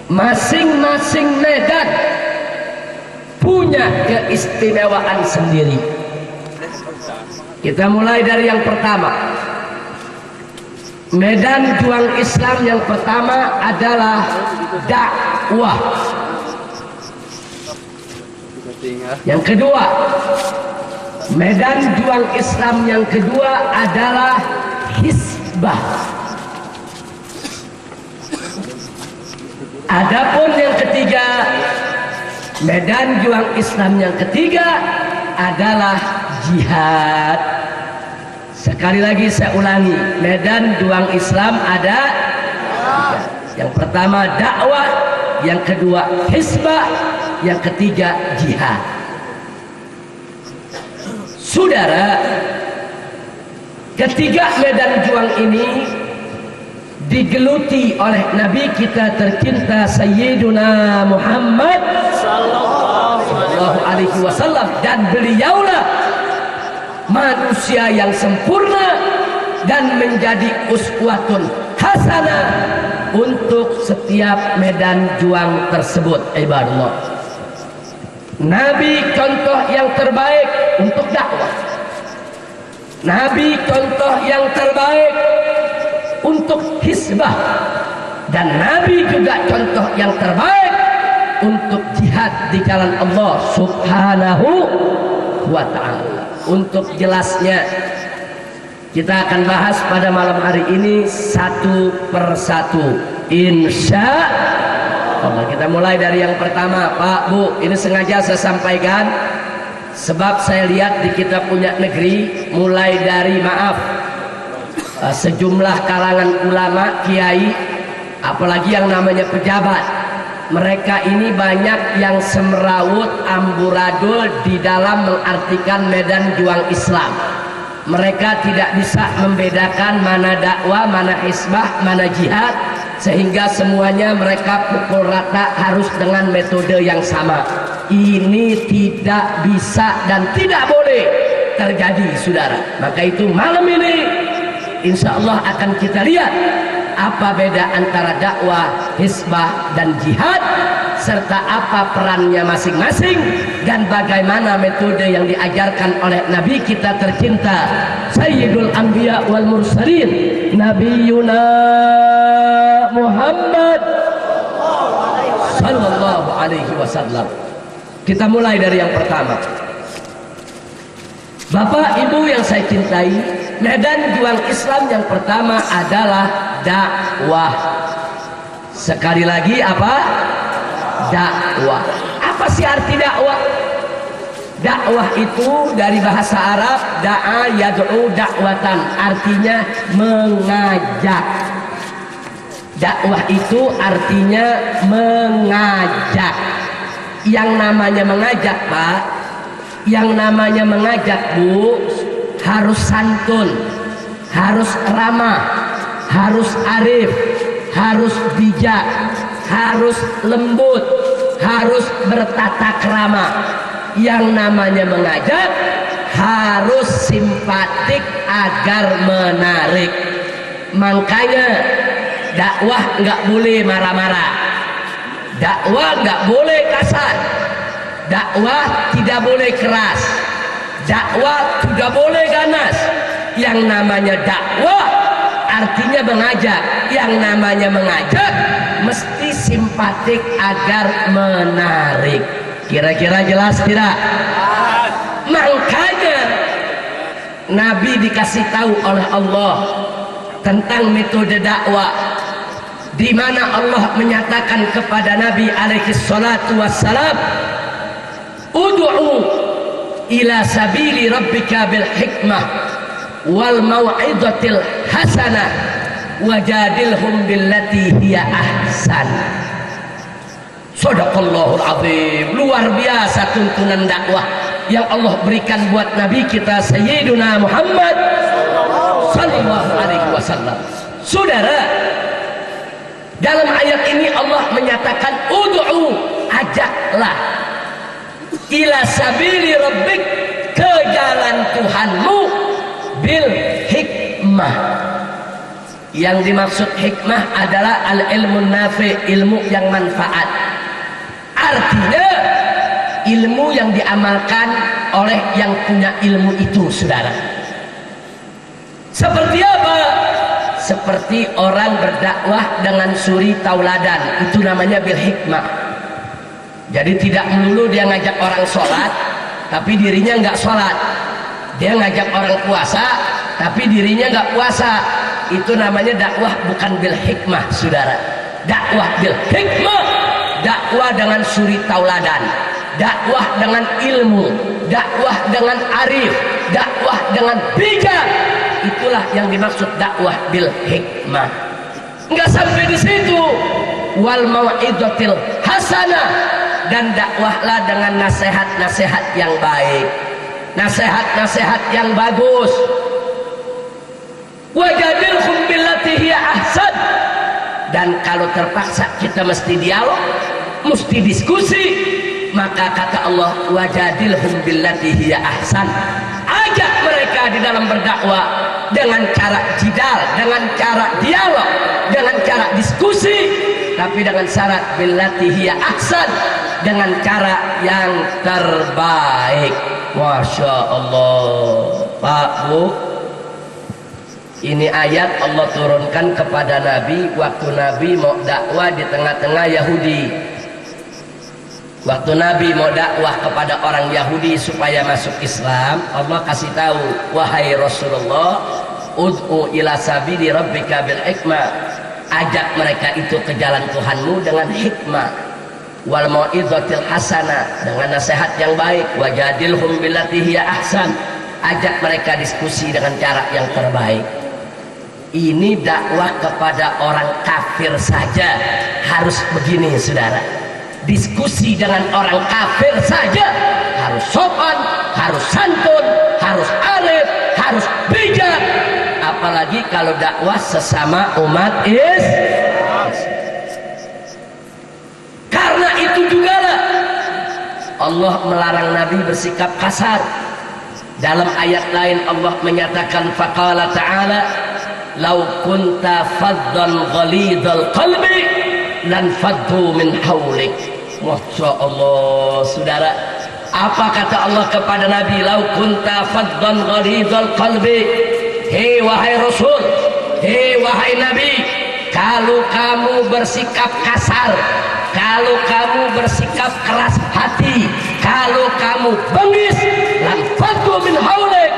Masing-masing medan punya keistimewaan sendiri. Kita mulai dari yang pertama. Medan juang Islam yang pertama adalah dakwah. Yang kedua, medan juang Islam yang kedua adalah hisbah. Adapun yang ketiga, medan juang Islam yang ketiga adalah jihad. Sekali lagi saya ulangi, medan juang Islam ada yang pertama dakwah, yang kedua hisbah, yang ketiga jihad. Saudara, ketiga medan juang ini digeluti oleh Nabi kita tercinta Sayyiduna Muhammad sallallahu alaihi wasallam, dan beliaulah manusia yang sempurna dan menjadi uswatun hasanah untuk setiap medan juang tersebut. Ibadallah, Nabi contoh yang terbaik untuk dakwah, Nabi contoh yang terbaik untuk hisbah, dan Nabi juga contoh yang terbaik untuk jihad di jalan Allah Subhanahu wa ta'ala. Untuk jelasnya kita akan bahas pada malam hari ini satu persatu, insya Allah. Kita mulai dari yang pertama. Pak, Bu, ini sengaja saya sampaikan sebab saya lihat di kita punya negeri mulai dari sejumlah kalangan ulama, kiai, apalagi yang namanya pejabat, mereka ini banyak yang semrawut amburadul di dalam mengartikan medan juang Islam. Mereka tidak bisa membedakan mana dakwah, mana hisbah, mana jihad, sehingga semuanya mereka pukul rata harus dengan metode yang sama. Ini tidak bisa dan tidak boleh terjadi, saudara. Maka itu malam ini insya Allah akan kita lihat apa beda antara dakwah, hisbah, dan jihad, serta apa perannya masing-masing, dan bagaimana metode yang diajarkan oleh Nabi kita tercinta Sayyidul Anbiya wal Mursalin, Nabiyuna Muhammad sallallahu alaihi wasallam. Kita mulai dari yang pertama. Bapak Ibu yang saya cintai, medan juang Islam yang pertama adalah dakwah. Sekali lagi, apa? Dakwah. Apa sih arti dakwah? Dakwah itu dari bahasa Arab da'a yad'u dakwatan, artinya mengajak. Dakwah itu artinya mengajak. Yang namanya mengajak, Pak, yang namanya mengajak, Bu, harus santun, harus ramah, harus arif, harus bijak, harus lembut, harus bertata krama. Yang namanya mengajak harus simpatik agar menarik. Makanya dakwah nggak boleh marah-marah, dakwah nggak boleh kasar, dakwah tidak boleh keras, dakwah tidak boleh ganas. Yang namanya dakwah artinya mengajak. Yang namanya mengajak mesti simpatik agar menarik. Kira-kira jelas tidak? Makanya Nabi dikasih tahu oleh Allah tentang metode dakwah, di mana Allah menyatakan kepada Nabi alaihi salatu wassalam, ud'u ila sabili rabbika bil hikmah wal mau'izatil hasanah wajadilhum billati hiya ahsan. Shadaqallahul azim. Luar biasa tuntunan dakwah yang Allah berikan buat Nabi kita Sayyiduna Muhammad sallallahu alaihi wasallam. Saudara, dalam ayat ini Allah menyatakan ud'u, ajaklah, ila sabili rabbik, ke jalan Tuhanmu, bil hikmah. Yang dimaksud hikmah adalah al-ilmun nafi, ilmu yang manfaat. Artinya ilmu yang diamalkan oleh yang punya ilmu itu, saudara. Seperti apa? Seperti orang berdakwah dengan suri tauladan, itu namanya bil hikmah. Jadi tidak melulu dia ngajak orang sholat tapi dirinya nggak sholat, dia ngajak orang puasa tapi dirinya nggak puasa. Itu namanya dakwah bukan bil hikmah, saudara. Dakwah bil hikmah, dakwah dengan suri tauladan, dakwah dengan ilmu, dakwah dengan arif, dakwah dengan bijak. Itulah yang dimaksud dakwah bil hikmah. Enggak sampai di situ, wal mau'izatil hasanah, dan dakwahlah dengan nasihat-nasihat yang baik, nasihat-nasihat yang bagus. Wajadilhum billati hiya ahsan, dan kalau terpaksa kita mesti dialog, mesti diskusi, maka kata Allah wajadilhum billati hiya ahsan, ajak mereka di dalam berdakwah dengan cara jidal, dengan cara dialog, dengan cara diskusi, tapi dengan syarat billati hiya ahsan, dengan cara yang terbaik. Masya Allah. Pak, Bu, ini ayat Allah turunkan kepada Nabi waktu Nabi mau dakwah di tengah-tengah Yahudi. Waktu Nabi mau dakwah kepada orang Yahudi supaya masuk Islam, Allah kasih tahu, wahai Rasulullah, ud'u ila sabili rabbika bil hikmah, ajak mereka itu ke jalan Tuhanmu dengan hikmah, wal mau'izatil hasanah, dengan nasihat yang baik, wajadilhum billati hiya ahsan, ajak mereka diskusi dengan cara yang terbaik. Ini dakwah kepada orang kafir saja harus begini, saudara. Diskusi dengan orang kafir saja harus sopan, harus santun, harus arif, harus bijak. Apalagi kalau dakwah sesama umat Islam. Karena itu juga lah Allah melarang Nabi bersikap kasar. Dalam ayat lain Allah menyatakan, faqala ta'ala, "Lau kunta faddan ghalidhal qalbi lan faddu min haulik." Masya Allah, saudara. Apa kata Allah kepada Nabi? "Lau kunta faddan ghalidhal qalbi." Hei wahai Rasul, hei wahai Nabi, kalau kamu bersikap kasar, kalau kamu bersikap keras hati, kalau kamu bengis, lan faddu min haulik,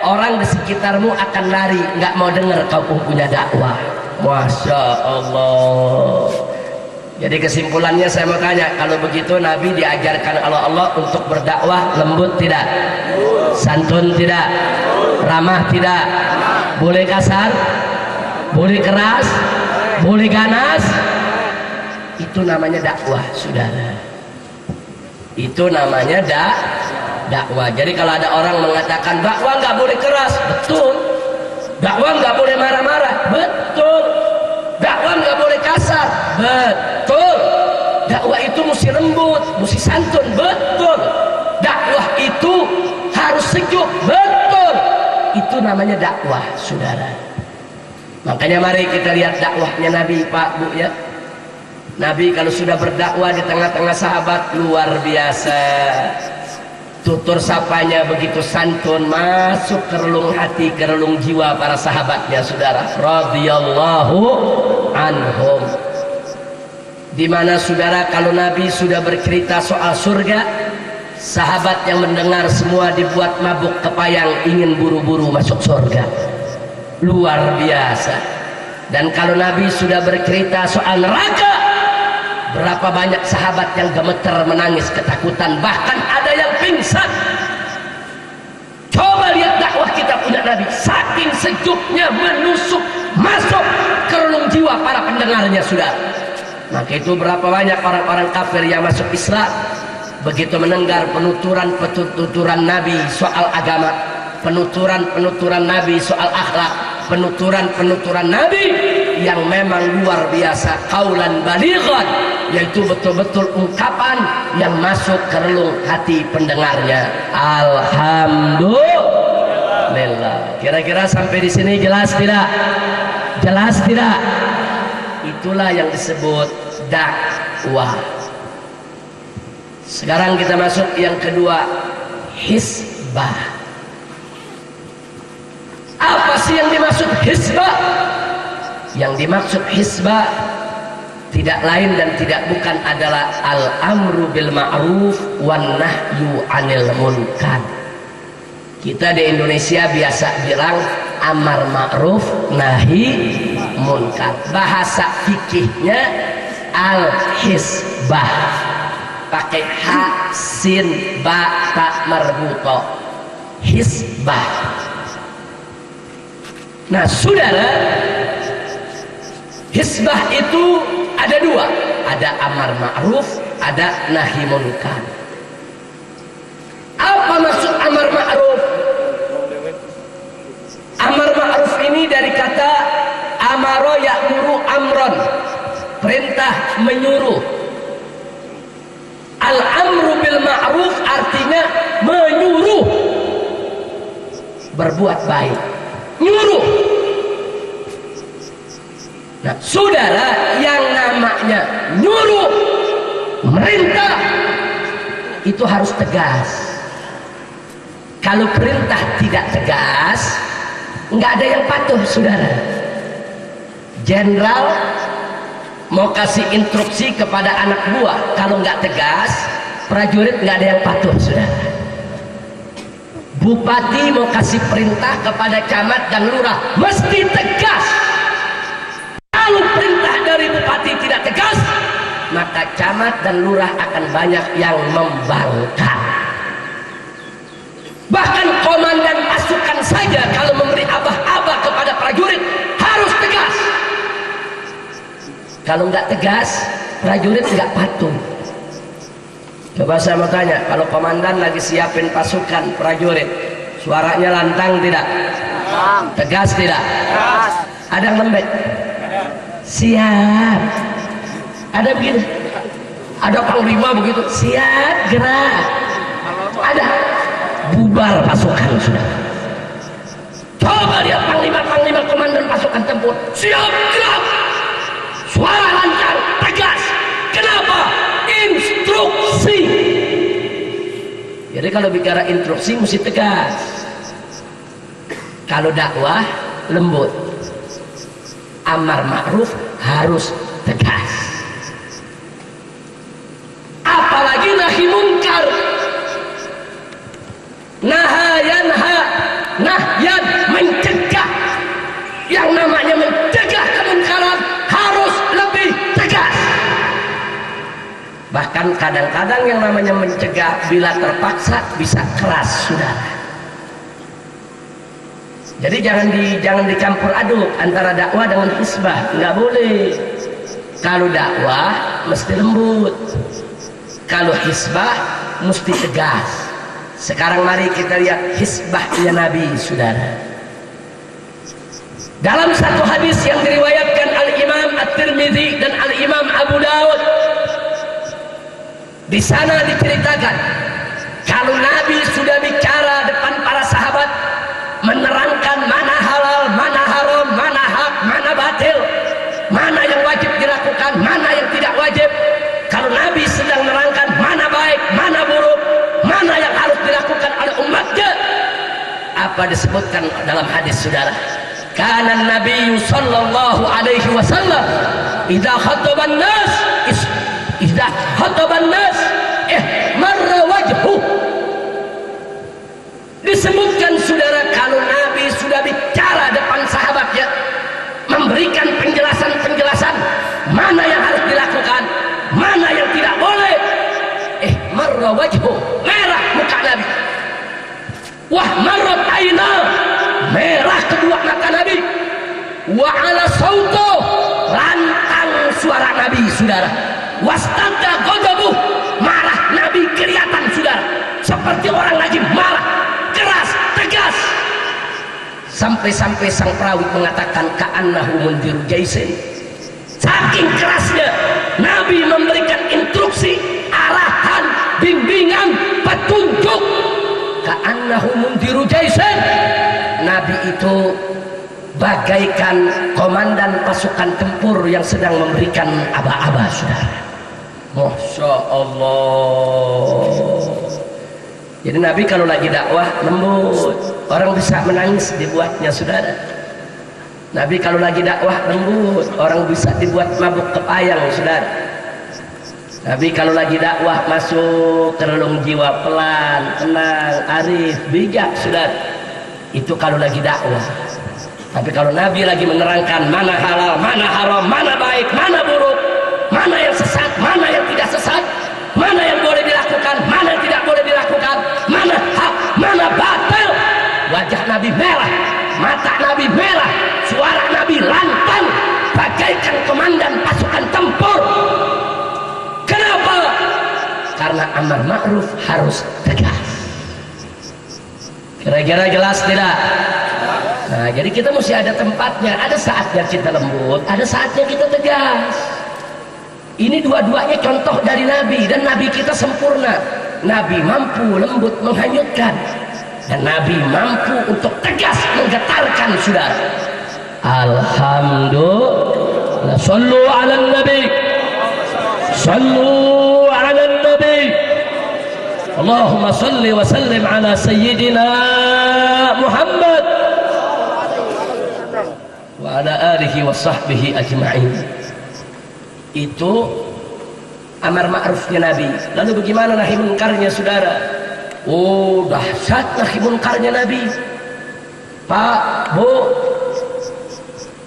orang di sekitarmu akan lari, nggak mau dengar kau punya dakwah. Masya Allah. Jadi kesimpulannya saya mau tanya, kalau begitu Nabi diajarkan oleh Allah untuk berdakwah lembut tidak? Santun tidak? Ramah tidak? Boleh kasar? Boleh keras? Boleh ganas? Itu namanya dakwah, saudara. Itu namanya dakwah. Jadi kalau ada orang mengatakan dakwah nggak boleh keras, betul. Dakwah nggak boleh marah-marah, betul. Dakwah nggak boleh kasar, betul. Dakwah itu mesti lembut, mesti santun, betul. Dakwah itu harus sejuk, betul. Itu namanya dakwah, saudara. Makanya mari kita lihat dakwahnya Nabi, Pak, Bu, ya. Nabi kalau sudah berdakwah di tengah-tengah sahabat luar biasa. Tutur sapanya begitu santun, masuk ke relung hati, ke relung jiwa para sahabatnya, saudara. Radhiyallahu anhum. Dimana saudara kalau Nabi sudah bercerita soal surga, sahabat yang mendengar semua dibuat mabuk kepayang, ingin buru-buru masuk surga. Luar biasa. Dan kalau Nabi sudah bercerita soal neraka, berapa banyak sahabat yang gemeter menangis ketakutan, bahkan ada yang pingsan. Coba lihat dakwah kita punya Nabi, saking sejuknya menusuk masuk ke relung jiwa para pendengarnya, sudah. Maka itu berapa banyak orang-orang kafir yang masuk Islam, begitu mendengar penuturan Nabi soal agama, penuturan Nabi soal akhlak, penuturan Nabi yang memang luar biasa, qaulan balighan, yaitu betul-betul ungkapan yang masuk ke relung hati pendengarnya. Alhamdulillah. Kira-kira sampai di sini jelas tidak? Jelas tidak? Itulah yang disebut dakwah. Sekarang kita masuk yang kedua, hisbah. Apa sih yang dimaksud hisbah? Yang dimaksud hisbah tidak lain dan tidak bukan adalah al-amru bil ma'ruf wan nahyu 'anil munkar. Kita di Indonesia biasa bilang amar ma'ruf nahi munkar. Bahasa fikihnya al-hisbah, pakai ha sin ba ta marbuto, hisbah. Nah saudara, hisbah itu ada dua, ada amar ma'ruf, ada nahi munkar. Apa maksud amar ma'ruf? Amar ma'ruf ini dari kata amaro ya'muru amron, perintah menyuruh. Al-amru bil ma'ruf artinya menyuruh berbuat baik, nyuruh. Nah saudara, yang namanya nyuruh, merintah, itu harus tegas. Kalau perintah tidak tegas, nggak ada yang patuh saudara. Jenderal mau kasih instruksi kepada anak buah, kalau nggak tegas, prajurit nggak ada yang patuh saudara. Bupati mau kasih perintah kepada camat dan lurah, mesti tegas. Kalau perintah dari bupati tidak tegas, maka camat dan lurah akan banyak yang membangkang. Bahkan komandan pasukan saja kalau memberi abah-abah kepada prajurit harus tegas. Kalau nggak tegas, prajurit nggak patuh. Coba saya mau tanya, kalau komandan lagi siapin pasukan prajurit, suaranya lantang tidak? Tegas tidak? Ada yang lembek? Siap. Ada begitu? Ada panglima begitu? Siap, gerak. Ada? Bubar pasukan sudah. Coba lihat panglima komandan pasukan tempur, siap, gerak. Suara lantang, tegas. Kenapa? Instruksi. Jadi kalau bicara instruksi mesti tegas. Kalau dakwah lembut. Amar ma'ruf harus tegas. Apalagi nahi munkar. Nahayanha, nahyan, mencegah. Yang namanya mencegah kemunkaran harus lebih tegas. Bahkan kadang-kadang yang namanya mencegah bila terpaksa bisa keras saudara. Jadi jangan dicampur aduk antara dakwah dengan hisbah, nggak boleh. Kalau dakwah mesti lembut, kalau hisbah mesti tegas. Sekarang mari kita lihat hisbahnya Nabi saudara. Dalam satu hadis yang diriwayatkan Al-Imam At-Tirmidzi dan Al-Imam Abu Dawud, di sana diceritakan kalau Nabi sudah bicara depan para sahabat, menerangkan mana halal, mana haram, mana hak, mana batil, mana yang wajib dilakukan, mana yang tidak wajib. Kalau Nabi sedang menerangkan mana baik, mana buruk, mana yang harus dilakukan oleh umatnya, apa disebutkan dalam hadis saudara? Kana Nabi sallallahu alaihi wasallam idza khataban nas marra wajhu. Disebutkan saudara, kalau Nabi sudah bicara depan sahabatnya, memberikan penjelasan mana yang harus dilakukan, mana yang tidak boleh, marra wajhu, merah muka Nabi. Wah marrat aina, merah kedua mata Nabi. Wa ala sauto, lantang suara Nabi saudara. Wastadda ghadabuh, marah Nabi kelihatan saudara, seperti orang lagi marah, keras, tegas. Sampai-sampai sang perawi mengatakan ka'annahu mundiru jaisin. Saking kerasnya Nabi memberikan instruksi, arahan, bimbingan, petunjuk. Ka'annahu mundiru jaisin. Nabi itu bagaikan komandan pasukan tempur yang sedang memberikan aba-aba, saudara. Masya Allah. Jadi Nabi kalau lagi dakwah lembut, orang bisa menangis dibuatnya, saudara. Nabi kalau lagi dakwah lembut, orang bisa dibuat mabuk kepayang, saudara. Nabi kalau lagi dakwah masuk ke relung jiwa, pelan, tenang, arif, bijak, saudara. Itu kalau lagi dakwah. Tapi kalau Nabi lagi menerangkan mana halal, mana haram, mana baik, mana buruk, mana yang sesat, mana yang tidak sesat, mana yang boleh dilakukan, mana yang tidak boleh dilakukan, mana hak, mana batil, wajah Nabi merah, mata Nabi merah, suara Nabi lantang bagaikan komandan pasukan tempur. Kenapa? Karena amar ma'ruf harus tegas. Kira-kira jelas tidak? Nah, jadi kita mesti ada tempatnya. Ada saatnya kita lembut, ada saatnya kita tegas. Ini dua-duanya contoh dari Nabi, dan Nabi kita sempurna. Nabi mampu lembut menghanyutkan, dan Nabi mampu untuk tegas menggetarkan, saudara. Alhamdulillah. Sallu ala nabi, sallu ala nabi. Allahumma salli wa sallim ala sayyidina Muhammad wa ala alihi wa sahbihi ajma'in. Itu amar ma'rufnya Nabi. Lalu bagaimana nahi munkarnya, saudara? Oh, dahsyat nahi munkarnya Nabi. Pak, Bu,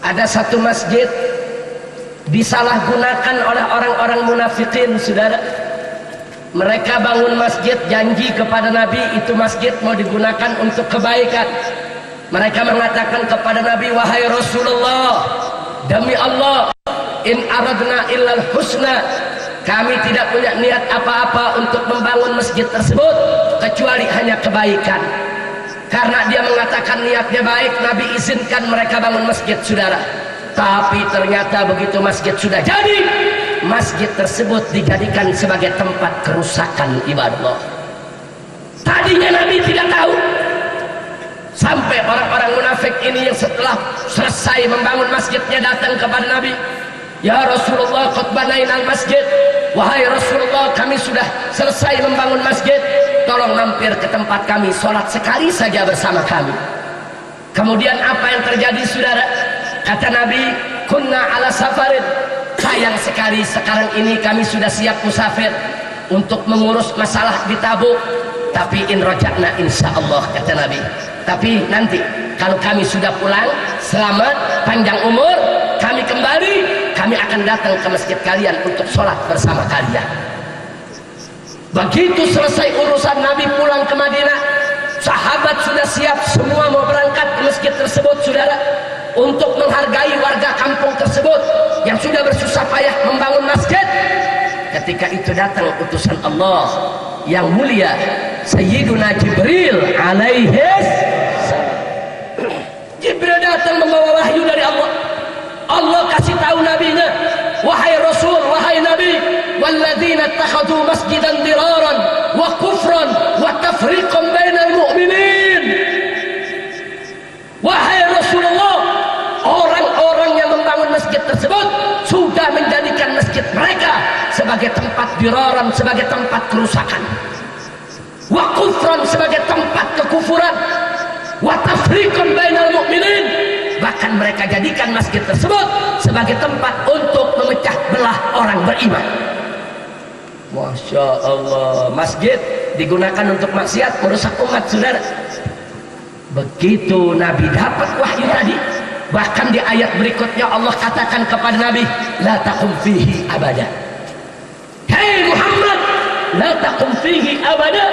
ada satu masjid disalahgunakan oleh orang-orang munafikin, saudara. Mereka bangun masjid, janji kepada Nabi itu masjid mau digunakan untuk kebaikan. Mereka mengatakan kepada Nabi, wahai Rasulullah, demi Allah, in aradna illal husna, kami tidak punya niat apa-apa untuk membangun masjid tersebut kecuali hanya kebaikan. Karena dia mengatakan niatnya baik, Nabi izinkan mereka bangun masjid, saudara. Tapi ternyata begitu masjid sudah jadi, masjid tersebut dijadikan sebagai tempat kerusakan ibadah. Tadinya Nabi tidak tahu, sampai orang-orang munafik ini yang setelah selesai membangun masjidnya datang kepada Nabi, ya Rasulullah, qad banainal masjid. Wahai Rasulullah, kami sudah selesai membangun masjid, tolong mampir ke tempat kami, sholat sekali saja bersama kami. Kemudian apa yang terjadi, saudara? Kata Nabi, kunna ala safarin, sayang sekali sekarang ini kami sudah siap musafir untuk mengurus masalah di Tabuk. Tapi in rojakna insyaallah, kata Nabi. Tapi nanti kalau kami sudah pulang selamat panjang umur, kami kembali, kami akan datang ke masjid kalian untuk sholat bersama kalian. Begitu selesai urusan, Nabi pulang ke Madinah, sahabat sudah siap semua mau berangkat ke masjid tersebut, saudara, untuk menghargai warga kampung tersebut yang sudah bersusah payah membangun masjid. Ketika itu datang utusan Allah yang mulia, Sayyiduna Jibril alaihi salam. Jibril datang membawa wahyu dari Allah. Allah kasih tahu nabinya, wahai Rasul, wahai Nabi, walladzina ittakhadhu masjidan diraran wa kufran wa tafriqan bainal mu'minin. Wahai Rasulullah, orang-orang yang membangun masjid tersebut sudah menjadikan masjid mereka sebagai tempat diraran, sebagai tempat kerusakan, wa kufran, sebagai tempat kekufuran, wa tafriqan bainal mu'minin, bahkan mereka jadikan masjid tersebut sebagai tempat untuk memecah belah orang beriman. Masya Allah, masjid digunakan untuk maksiat, merusak umat, saudara. Begitu Nabi dapat wahyu tadi, bahkan di ayat berikutnya Allah katakan kepada Nabi, la taqum fihi abada. Hei Muhammad, la taqum fihi abada,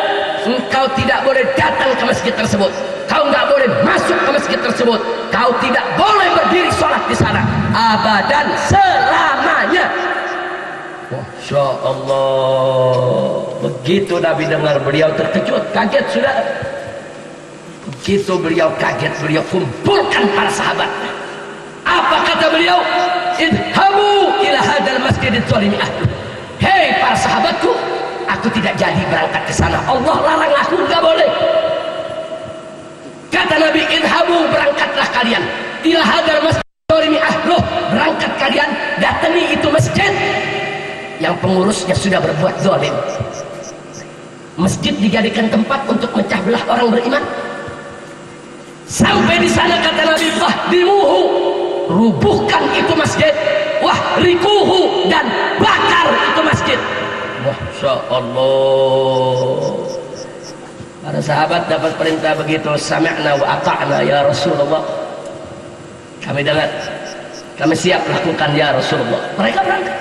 engkau tidak boleh datang ke masjid tersebut, kau tidak boleh masuk ke masjid tersebut, kau tidak boleh berdiri sholat di sana abadan, selamanya. Masya Allah. Begitu Nabi dengar, beliau terkejut, kaget, saudara. Begitu beliau kaget, beliau kumpulkan para sahabat. Apa kata beliau? Idhabu ila hadal masjidil zalimi ahlu. Hei para sahabatku, aku tidak jadi berangkat ke sana, Allah larang aku, enggak boleh. Kata Nabi, idhabu, berangkatlah kalian ila hadal masjid ini ahluh, berangkat kalian datangi itu masjid yang pengurusnya sudah berbuat zalim. Masjid dijadikan tempat untuk mecah belah orang beriman. Sampai di sana kata Nabi, fahdimuhu, rubuhkan itu masjid, wahrikuhu, dan bakar itu masjid. Masya Allah. Para sahabat dapat perintah begitu, sami'na wa ata'na ya Rasulullah. Kami dengar, kami siap lakukan ya Rasulullah. Mereka berangkat.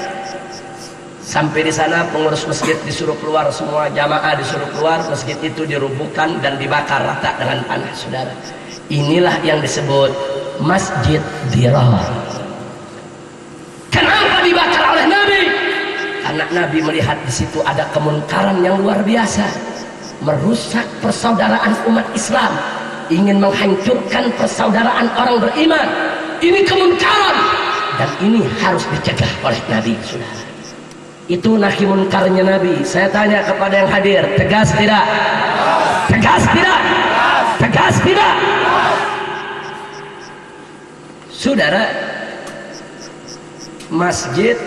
Sampai di sana pengurus masjid disuruh keluar semua, jamaah disuruh keluar, masjid itu dirubuhkan dan dibakar rata dengan panah, saudara. Inilah yang disebut Masjid Dirar. Kenapa dibakar oleh Nabi? Karena Nabi melihat di situ ada kemunkaran yang luar biasa, merusak persaudaraan umat Islam, ingin menghancurkan persaudaraan orang beriman. Ini kemunkaran dan ini harus dicegah oleh Nabi, saudara. Itu nahi munkarnya Nabi. Saya tanya kepada yang hadir, tegas tidak? Tegas tidak? Tegas tidak? Saudara, masjid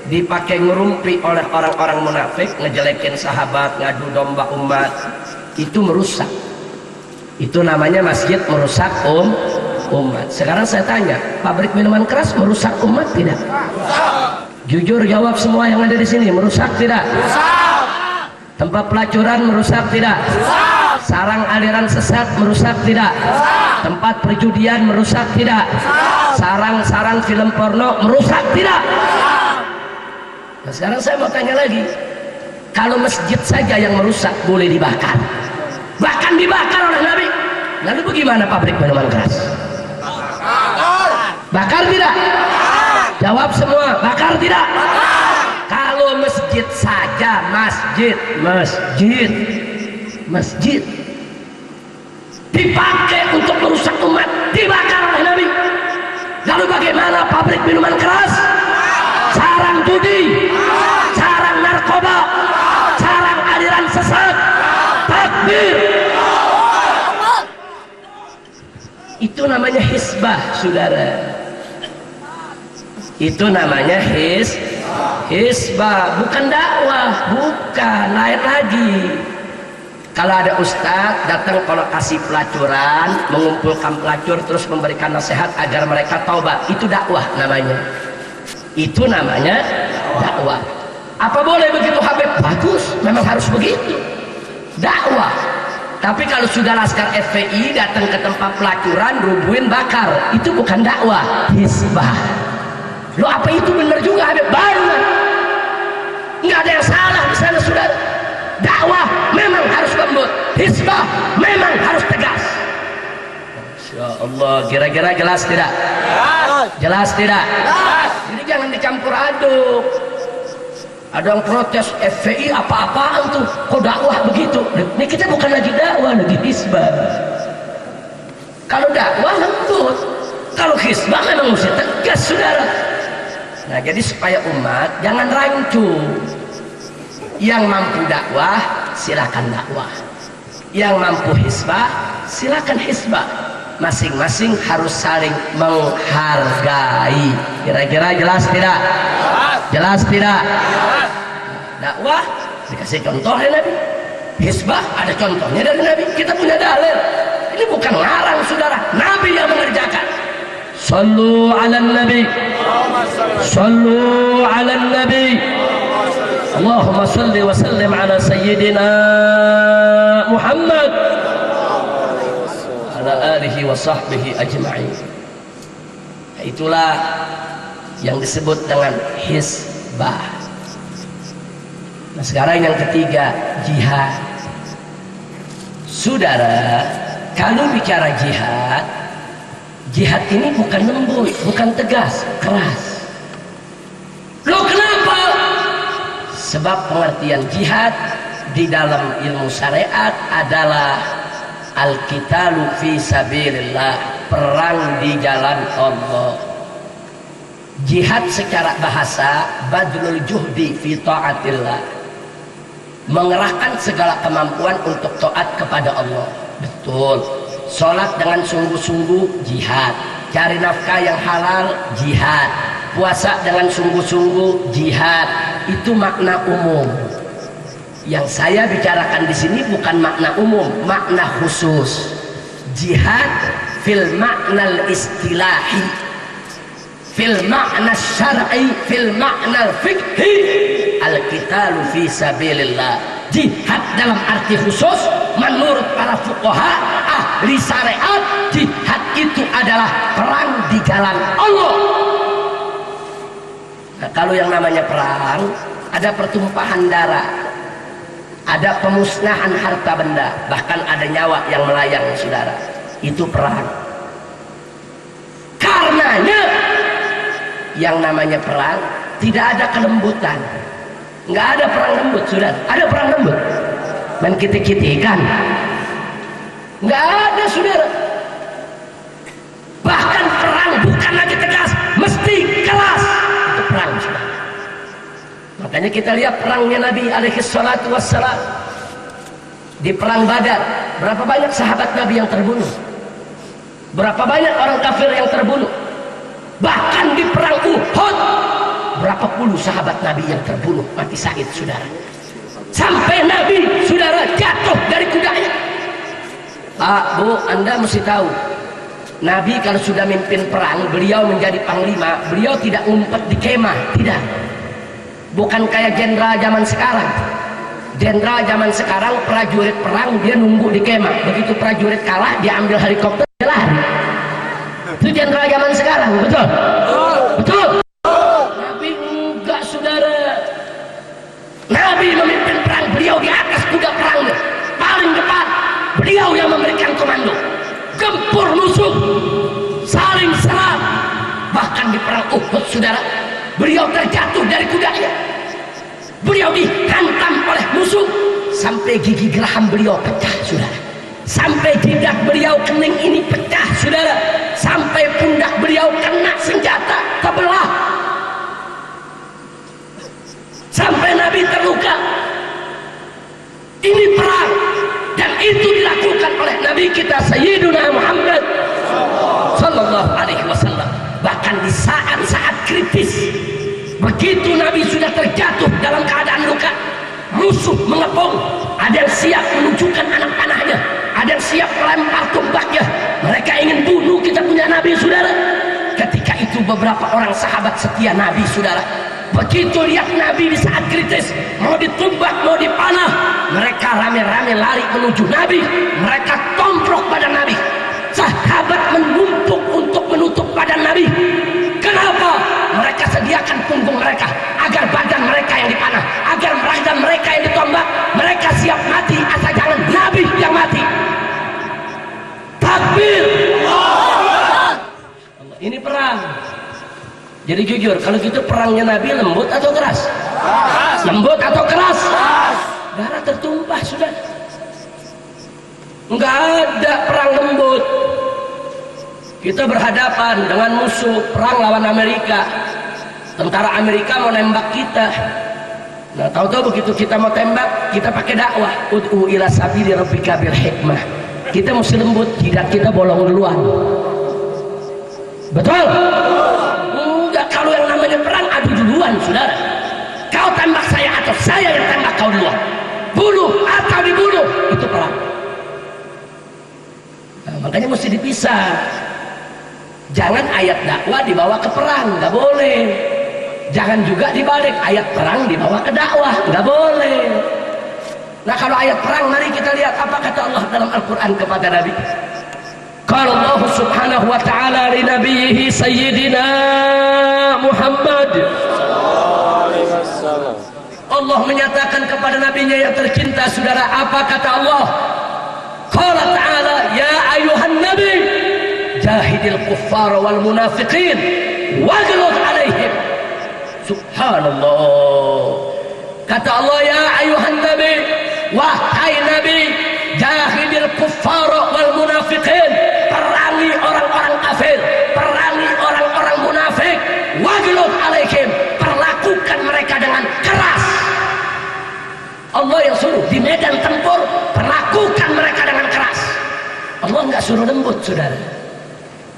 dipakai ngerumpi oleh orang-orang munafik, ngejelekin sahabat, ngadu domba umat, itu merusak. Itu namanya masjid merusak umat. Sekarang saya tanya, pabrik minuman keras merusak umat tidak? Jujur jawab semua yang ada di sini, merusak tidak? Merusak. Tempat pelacuran merusak tidak? Merusak. Sarang aliran sesat merusak tidak? Merusak. Tempat perjudian merusak tidak? Merusak. Sarang-sarang film porno merusak tidak? Merusak. Nah, sekarang saya mau tanya lagi, kalau masjid saja yang merusak boleh dibakar, bahkan dibakar oleh Nabi, lalu bagaimana pabrik minuman keras? Bakar tidak? Jawab semua, bakar tidak? Bakar. Kalau masjid saja, masjid dipakai untuk merusak umat, dibakar oleh Nabi. Lalu bagaimana pabrik minuman keras, sarang judi, sarang narkoba, sarang aliran sesat? Takbir. Itu namanya hisbah, saudara. Itu namanya hisbah, bukan dakwah, bukan, lain lagi. Kalau ada ustadz datang ke lokasi pelacuran, mengumpulkan pelacur terus memberikan nasihat agar mereka taubat, itu dakwah namanya. Itu namanya dakwah. Apa boleh begitu Habib? Bagus, memang harus begitu, dakwah. Tapi kalau sudah laskar FPI datang ke tempat pelacuran, rubuhin, bakar, itu bukan dakwah, hisbah. Lo apa itu benar juga Habib? Baru nggak ada yang salah di sana, saudara. Dakwah memang harus lembut, hisbah memang harus tegas. Masya Allah, kira-kira jelas tidak? Jelas tidak? Jadi jangan dicampur aduk. Ada yang protes FPI apa-apaan tuh, kok dakwah begitu? Ini kita bukan lagi dakwah, lagi hisbah. Kalau dakwah lembut, kalau hisbah memang mesti tegas, saudara. Nah, jadi supaya umat jangan rancu. Yang mampu dakwah silakan dakwah, yang mampu hisbah silakan hisbah. Masing-masing harus saling menghargai. Kira-kira jelas tidak? Jelas tidak? Dakwah dikasih contoh dari Nabi, hisbah ada contohnya dari Nabi. Kita punya dalil. Ini bukan ngarang, saudara. Nabi yang mengerjakan. Sallu ala nabi, sallu ala nabi, Allahumma salli wa sallim ala sayyidina Muhammad ala alihi wa sahbihi ajma'in. Itulah yang disebut dengan hisbah. Nah, sekarang yang ketiga, jihad. Saudara, kalau bicara jihad, jihad ini bukan lembut, bukan tegas, keras. Loh kenapa? Sebab pengertian jihad di dalam ilmu syariat adalah al-qitalu fi sabilillah, perang di jalan Allah. Jihad secara bahasa badlul juhdi fi ta'atillah, mengerahkan segala kemampuan untuk taat kepada Allah. Betul. Sholat dengan sungguh-sungguh jihad, cari nafkah yang halal, jihad. Puasa dengan sungguh-sungguh, jihad. Itu makna umum. Yang saya bicarakan di sini bukan makna umum, makna khusus. Jihad fil makna istilahi, fil makna syar'i, fil makna fikhi, al-qitalu fi sabilillah. Jihad dalam arti khusus menurut para fuqaha ahli syariat, jihad itu adalah perang di jalan Allah. Nah, kalau yang namanya perang, ada pertumpahan darah, ada pemusnahan harta benda, bahkan ada nyawa yang melayang, saudara. Itu perang. Karenanya yang namanya perang tidak ada kelembutan. Nggak ada perang lembut, saudara. Ada perang lembut main kitik-kitikan? Nggak ada, saudara. Bahkan perang bukan lagi tegas, mesti kelas. Itu perang, saudara. Makanya kita lihat perangnya Nabi alaihi salatu wassalam di perang Badar. Berapa banyak sahabat Nabi yang terbunuh? Berapa banyak orang kafir yang terbunuh? Bahkan di perang Uhud, berapa puluh sahabat Nabi yang terbunuh, mati syahid, saudara. Sampai Nabi, saudara, jatuh dari kudanya. Pak, Bu, Anda mesti tahu, Nabi kalau sudah mimpin perang, beliau menjadi panglima, beliau tidak ngumpet di kemah, tidak. Bukan kayak jenderal zaman sekarang. Jenderal zaman sekarang, prajurit perang dia nunggu di kemah, begitu prajurit kalah dia ambil helikopter dia lari. Itu jenderal zaman sekarang, betul? Betul. Nabi enggak, saudara. Nabi memimpin perang, beliau di atas kuda perangnya paling depan, beliau yang memberikan komando, gempur musuh, saling serang. Bahkan di perang Uhud, saudara, beliau terjatuh dari kudanya, beliau dihantam oleh musuh sampai gigi geraham beliau pecah, saudara. Sampai jidat beliau kening ini pecah, saudara. Sampai pundak beliau kena senjata terbelah. Sampai Nabi terluka. Ini perang, dan itu dilakukan oleh Nabi kita Sayyiduna Muhammad sallallahu alaihi wasallam. Bahkan di saat-saat kritis, begitu Nabi sudah terjatuh dalam keadaan luka, musuh mengepung, ada yang siap menunjukkan anak panahnya, ada yang siap melempar tombaknya. Mereka ingin bunuh kita punya Nabi, saudara. Ketika itu beberapa orang sahabat setia Nabi, saudara, begitu lihat Nabi di saat kritis, mau ditumbak, mau dipanah, mereka rame-rame lari menuju Nabi. Mereka tomprok badan Nabi. Sahabat menumpuk untuk menutup badan Nabi. Kenapa? Mereka sediakan punggung mereka agar badan mereka yang dipanah, agar badan mereka yang ditombak. Mereka siap mati asal jangan Nabi yang mati. Takbir. Ini perang. Jadi jujur, kalau gitu perangnya Nabi lembut atau keras? Lembut atau keras? Darah tertumpah, sudah. Enggak ada perang lembut. Kita berhadapan dengan musuh, perang lawan Amerika. Tentara Amerika mau nembak kita. Nah, tahu-tahu begitu kita mau tembak, kita pakai dakwah. Ud'u ila sabili rabbika bil hikmah. Kita mesti lembut, tidak kita bolong duluan. Betul? Enggak, kalau yang namanya perang adu duluan, saudara. Kau tembak saya atau saya yang tembak kau duluan. Bunuh atau dibunuh, itu perang. Nah, makanya mesti dipisah. Jangan ayat dakwah dibawa ke perang, nggak boleh. Jangan juga dibalik, ayat perang dibawa ke dakwah, nggak boleh. Nah, kalau ayat perang, mari kita lihat apa kata Allah dalam Al-Quran kepada Nabi. Qala Allah subhanahu wa ta'ala li nabiyhi sayyidina Muhammad. Allah menyatakan kepada nabinya yang tercinta, saudara, apa kata Allah? Qala ta'ala ya ayuhan nabi jahidil kuffara wal munafiqin waghluz alaihim. Subhanallah. Kata Allah, ya ayuhan nabi, wahai nabi, jahidil kuffara wal munafiqin, perangi orang-orang kafir, perangi orang-orang munafik, waghluz alaihim, perlakukan mereka dengan keras. Allah yang suruh di medan tempur, perlakukan mereka dengan keras. Allah nggak suruh lembut, saudara.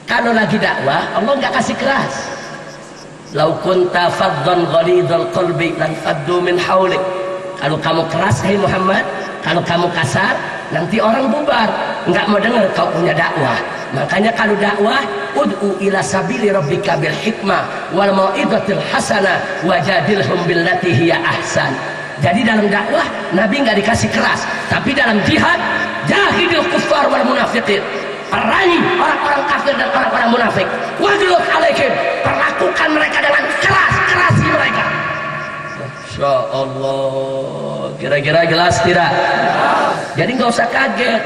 Kalau lagi dakwah Allah nggak kasih keras. Lau kunta faddan ghalidhal qalbi lan faddu min haulik. Kalau kamu keras hai Muhammad, kalau kamu kasar nanti orang bubar, nggak mau dengar kau punya dakwah. Makanya kalau dakwah, ud'u ila sabili rabbika bil hikmah wal mau'izatil hasanah wajadilhum billati hiya ahsan. Jadi dalam dakwah Nabi nggak dikasih keras, tapi dalam jihad jahidil kuffar wal munafiqin, perangi orang-orang kafir dan orang-orang munafik. Wajlud alaikum, perlakukan mereka dengan keras, kerasi mereka. Masya Allah, kira-kira jelas tidak? Jadi nggak usah kaget.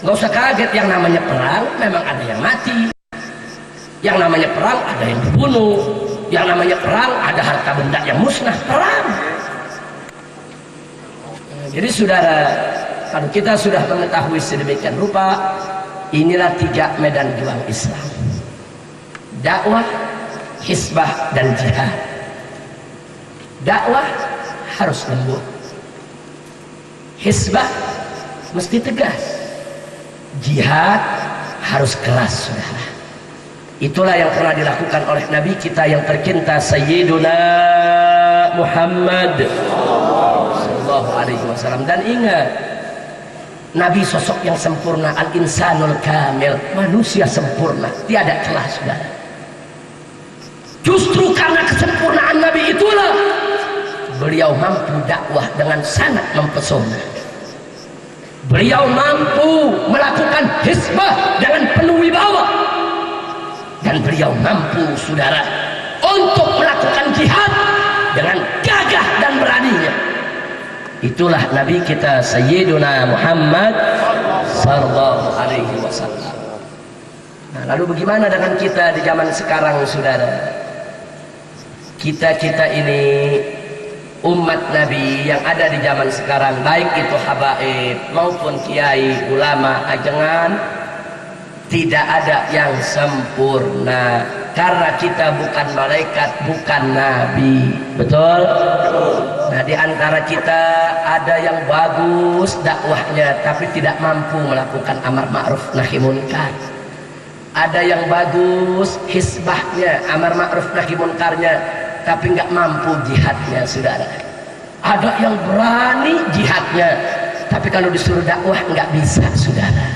Nggak usah kaget, yang namanya perang memang ada yang mati, yang namanya perang ada yang dibunuh, yang namanya perang ada harta benda yang musnah. Perang. Jadi saudara, kalau kita sudah mengetahui sedemikian rupa, inilah 3 medan juang Islam: dakwah, hisbah, dan jihad. Dakwah harus lembut, hisbah mesti tegas, jihad harus keras, saudara. Itulah yang pernah dilakukan oleh Nabi kita yang tercinta Sayyiduna Muhammad sallallahu alaihi wasallam. Dan ingat, Nabi sosok yang sempurna, al-insanul kamil, manusia sempurna, tiada celah, saudara. Justru karena kesempurnaan Nabi itulah beliau mampu dakwah dengan sangat mempesona. Beliau mampu melakukan hisbah dengan penuh wibawa, dan beliau mampu, saudara, untuk melakukan jihad dengan gagah dan beraninya. Itulah Nabi kita Sayyiduna Muhammad sallallahu alaihi wasallam. Nah, lalu bagaimana dengan kita di zaman sekarang, saudara? Kita ini umat Nabi yang ada di zaman sekarang, baik itu habaib maupun kiai, ulama, ajengan, tidak ada yang sempurna, karena kita bukan malaikat, bukan nabi. Betul? Nah, di antara kita ada yang bagus dakwahnya tapi tidak mampu melakukan amar ma'ruf nahi munkar. Ada yang bagus hisbahnya, amar ma'ruf nahi munkarnya, tapi nggak mampu jihadnya, saudara. Ada yang berani jihadnya, tapi kalau disuruh dakwah nggak bisa, saudara.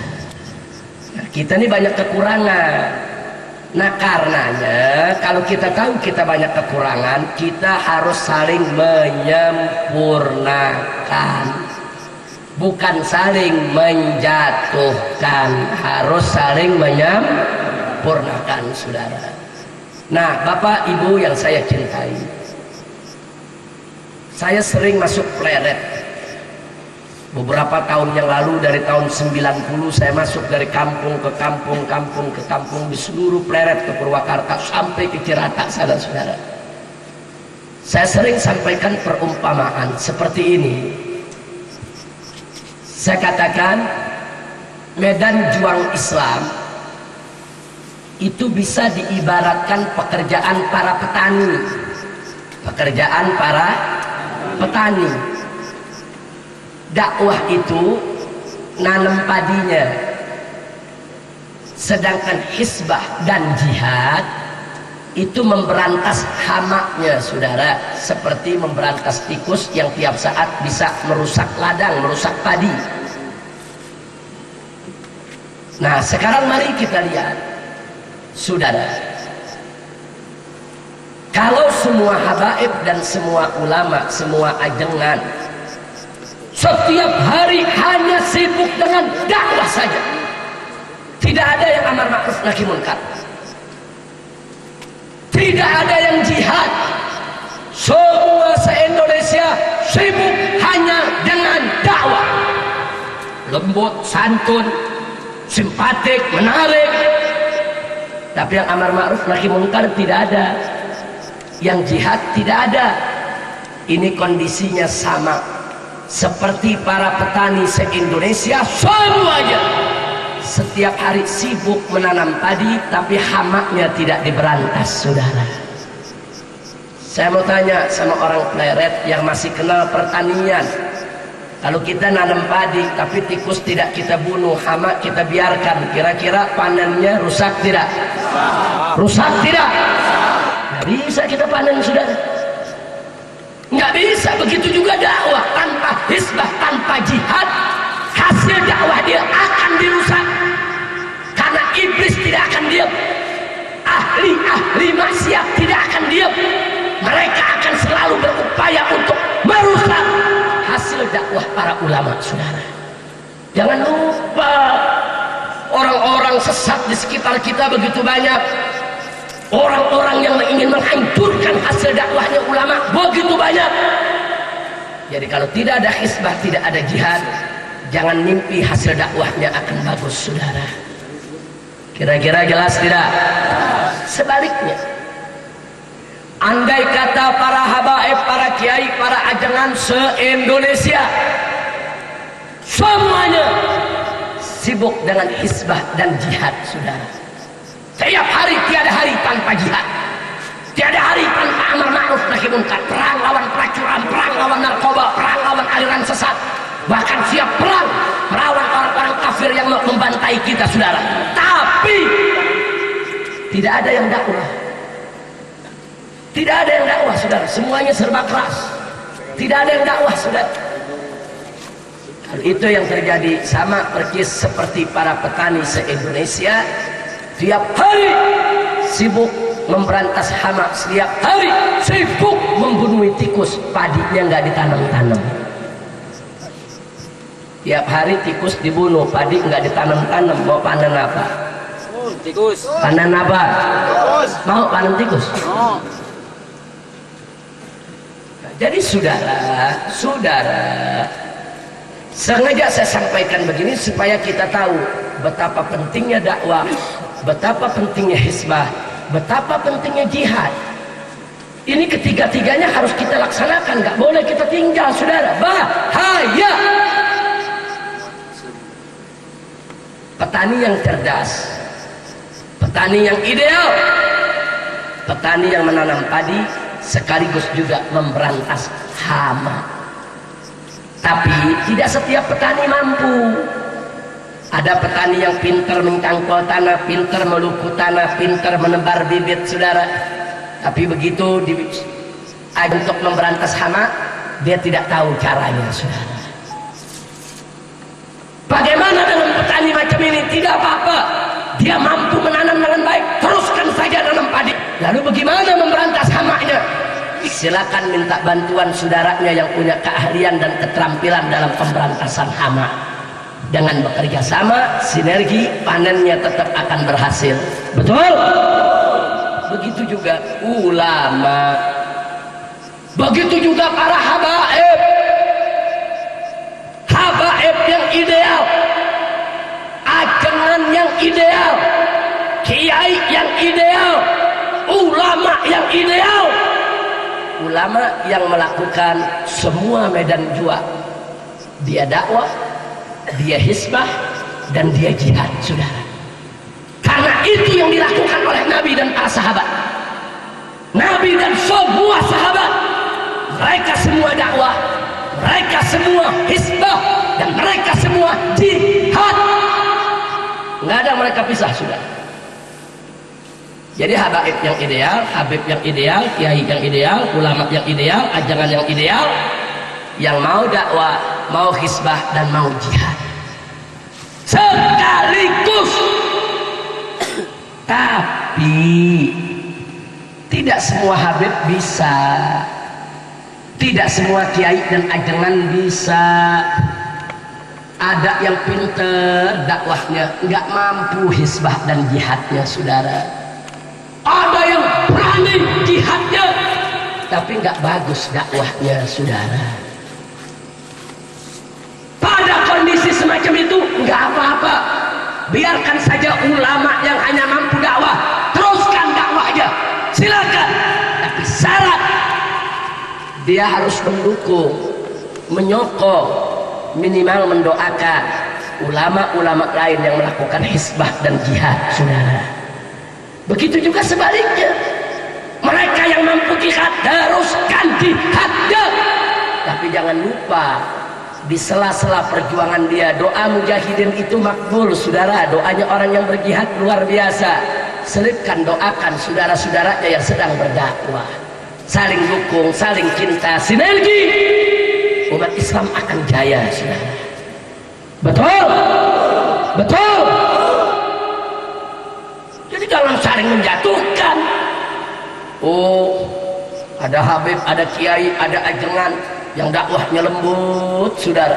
Nah, kita ini banyak kekurangan. Nah, karenanya kalau kita tahu kita banyak kekurangan, kita harus saling menyempurnakan, bukan saling menjatuhkan. Harus saling menyempurnakan, saudara. Nah, Bapak Ibu yang saya cintai, saya sering masuk pleret. Beberapa tahun yang lalu, dari tahun 90 saya masuk dari kampung ke kampung, kampung ke kampung di seluruh pleret ke Purwakarta sampai ke Cirata, saudara-saudara. Saya sering sampaikan perumpamaan seperti ini. Saya katakan medan juang Islam itu bisa diibaratkan pekerjaan para petani. Pekerjaan para petani. Dakwah itu nanam padinya, sedangkan hisbah dan jihad itu memberantas hamaknya, saudara, seperti memberantas tikus yang tiap saat bisa merusak ladang, merusak padi. Nah, sekarang mari kita lihat, saudara, kalau semua habaib dan semua ulama, semua ajengan setiap hari hanya sibuk dengan dakwah saja, tidak ada yang amar ma'ruf nahi munkar, tidak ada yang jihad, semua se-Indonesia sibuk hanya dengan dakwah, lembut, santun, simpatik, menarik, tapi yang amar ma'ruf nahi munkar tidak ada, yang jihad tidak ada. Ini kondisinya sama seperti para petani se-Indonesia semuanya setiap hari sibuk menanam padi, tapi hamaknya tidak diberantas, saudara. Saya mau tanya sama orang pleret yang masih kenal pertanian, Kalau kita nanam padi tapi tikus tidak kita bunuh, hama kita biarkan, kira-kira panennya rusak tidak? Rusak tidak? Nggak bisa kita panen, saudara. Nggak bisa. Begitu juga dakwah tanpa hisbah, tanpa jihad, hasil dakwah dia akan dirusak. Karena iblis tidak akan diam, ahli-ahli maksiat tidak akan diam. Mereka akan selalu berupaya untuk merusak hasil dakwah para ulama, saudara. Jangan lupa, orang-orang sesat di sekitar kita begitu banyak. Orang-orang yang ingin menghancurkan hasil dakwahnya ulama begitu banyak. Jadi kalau tidak ada hisbah, tidak ada jihad, jangan mimpi hasil dakwahnya akan bagus, saudara. Kira-kira jelas tidak? Sebaliknya, andai kata para habaib, para kiai, para ajangan se-Indonesia semuanya sibuk dengan hisbah dan jihad, saudara. Setiap hari, tiada hari tanpa jihad, tiada hari tanpa amar ma'ruf nahi munkar, perang lawan pelacuran, perang lawan narkoba, perang lawan aliran sesat, bahkan siap perang melawan orang-orang kafir yang mau membantai kita, saudara. Tapi tidak ada yang dakwah. Tidak ada yang dakwah, saudara. Semuanya serba keras. Tidak ada yang dakwah, saudara. Itu yang terjadi, sama persis seperti para petani se-Indonesia. Tiap hari sibuk memberantas hama, setiap hari sibuk membunuh tikus, padinya nggak ditanam-tanam. Tiap hari tikus dibunuh, padi nggak ditanam-tanam. Mau panen apa? Tikus. Panen apa? Tikus. Mau panen tikus? Oh. Jadi saudara, sengaja saya sampaikan begini supaya kita tahu betapa pentingnya dakwah, betapa pentingnya hisbah, betapa pentingnya jihad. Ini ketiga-tiganya harus kita laksanakan, nggak boleh kita tinggal, saudara. Bahaya. Petani yang cerdas, petani yang ideal, petani yang menanam padi sekaligus juga memberantas hama. Tapi tidak setiap petani mampu. Ada petani yang pintar mencangkul tanah, pintar meluku tanah, pintar menebar bibit, saudara. Tapi begitu untuk memberantas hama, dia tidak tahu caranya, saudara. Bagaimana dengan petani macam ini? Tidak apa-apa, dia mampu menanam dengan baik, teruskan saja nanam padi. Lalu bagaimana memberantas hamanya? Silakan minta bantuan saudaranya yang punya keahlian dan keterampilan dalam pemberantasan hama. Dengan bekerja sama, sinergi, panennya tetap akan berhasil. Betul? Begitu juga ulama, begitu juga para habaib. Habaib yang ideal, ajangan yang ideal, kiai yang ideal, ulama yang ideal, ulama yang melakukan semua medan jua. Dia dakwah, dia hisbah, dan dia jihad, saudara. Karena itu yang dilakukan oleh Nabi dan para sahabat. Nabi dan semua sahabat, mereka semua dakwah, mereka semua hisbah, dan mereka semua jihad. Nggak ada mereka pisah, sudah. Jadi habaib yang ideal, habib yang ideal, kiai yang ideal, ulama yang ideal, ajangan yang ideal, yang mau dakwah, mau hisbah, dan mau jihad sekaligus. Tapi tidak semua habib bisa, tidak semua kiai dan ajangan bisa. Ada yang pinter dakwahnya, nggak mampu hisbah dan jihadnya, saudara. Ada yang berani jihadnya, tapi nggak bagus dakwahnya, saudara. Pada kondisi semacam itu nggak apa-apa, biarkan saja ulama yang hanya mampu dakwah, teruskan dakwahnya, silakan. Tapi syarat dia harus mendukung, menyokong, minimal mendoakan ulama-ulama lain yang melakukan hisbah dan jihad, saudara. Begitu juga sebaliknya, mereka yang mampu jihad, teruskan jihadnya. Tapi jangan lupa, di sela-sela perjuangan dia. Doa mujahidin itu makbul, saudara. Doanya orang yang berjihad luar biasa. Selipkan doakan saudara-saudaranya yang sedang berdakwah, saling dukung, saling cinta, sinergi, umat Islam akan jaya, saudara. Betul, betul. Jadi jangan saling menjatuhkan. Oh, ada Habib, ada Kiai, ada ajengan yang dakwahnya lembut, saudara.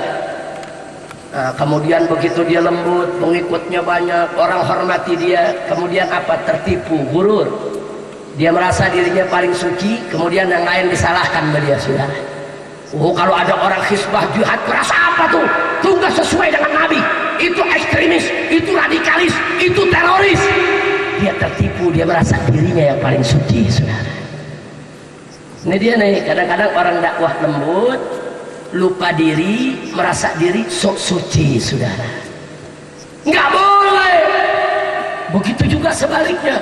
Nah, kemudian begitu dia lembut, pengikutnya banyak, orang hormati dia, kemudian apa? Tertipu, gurur. Dia merasa dirinya paling suci, kemudian yang lain disalahkan sama dia, saudara. Oh, kalau ada orang hizbah jihad, merasa apa tuh? Itu nggak sesuai dengan Nabi. Itu ekstremis, itu radikalis, itu teroris. Dia tertipu, dia merasa dirinya yang paling suci, saudara. Ini dia nih, kadang-kadang orang dakwah lembut, lupa diri, merasa diri sok suci, saudara. Nggak boleh. Begitu juga sebaliknya.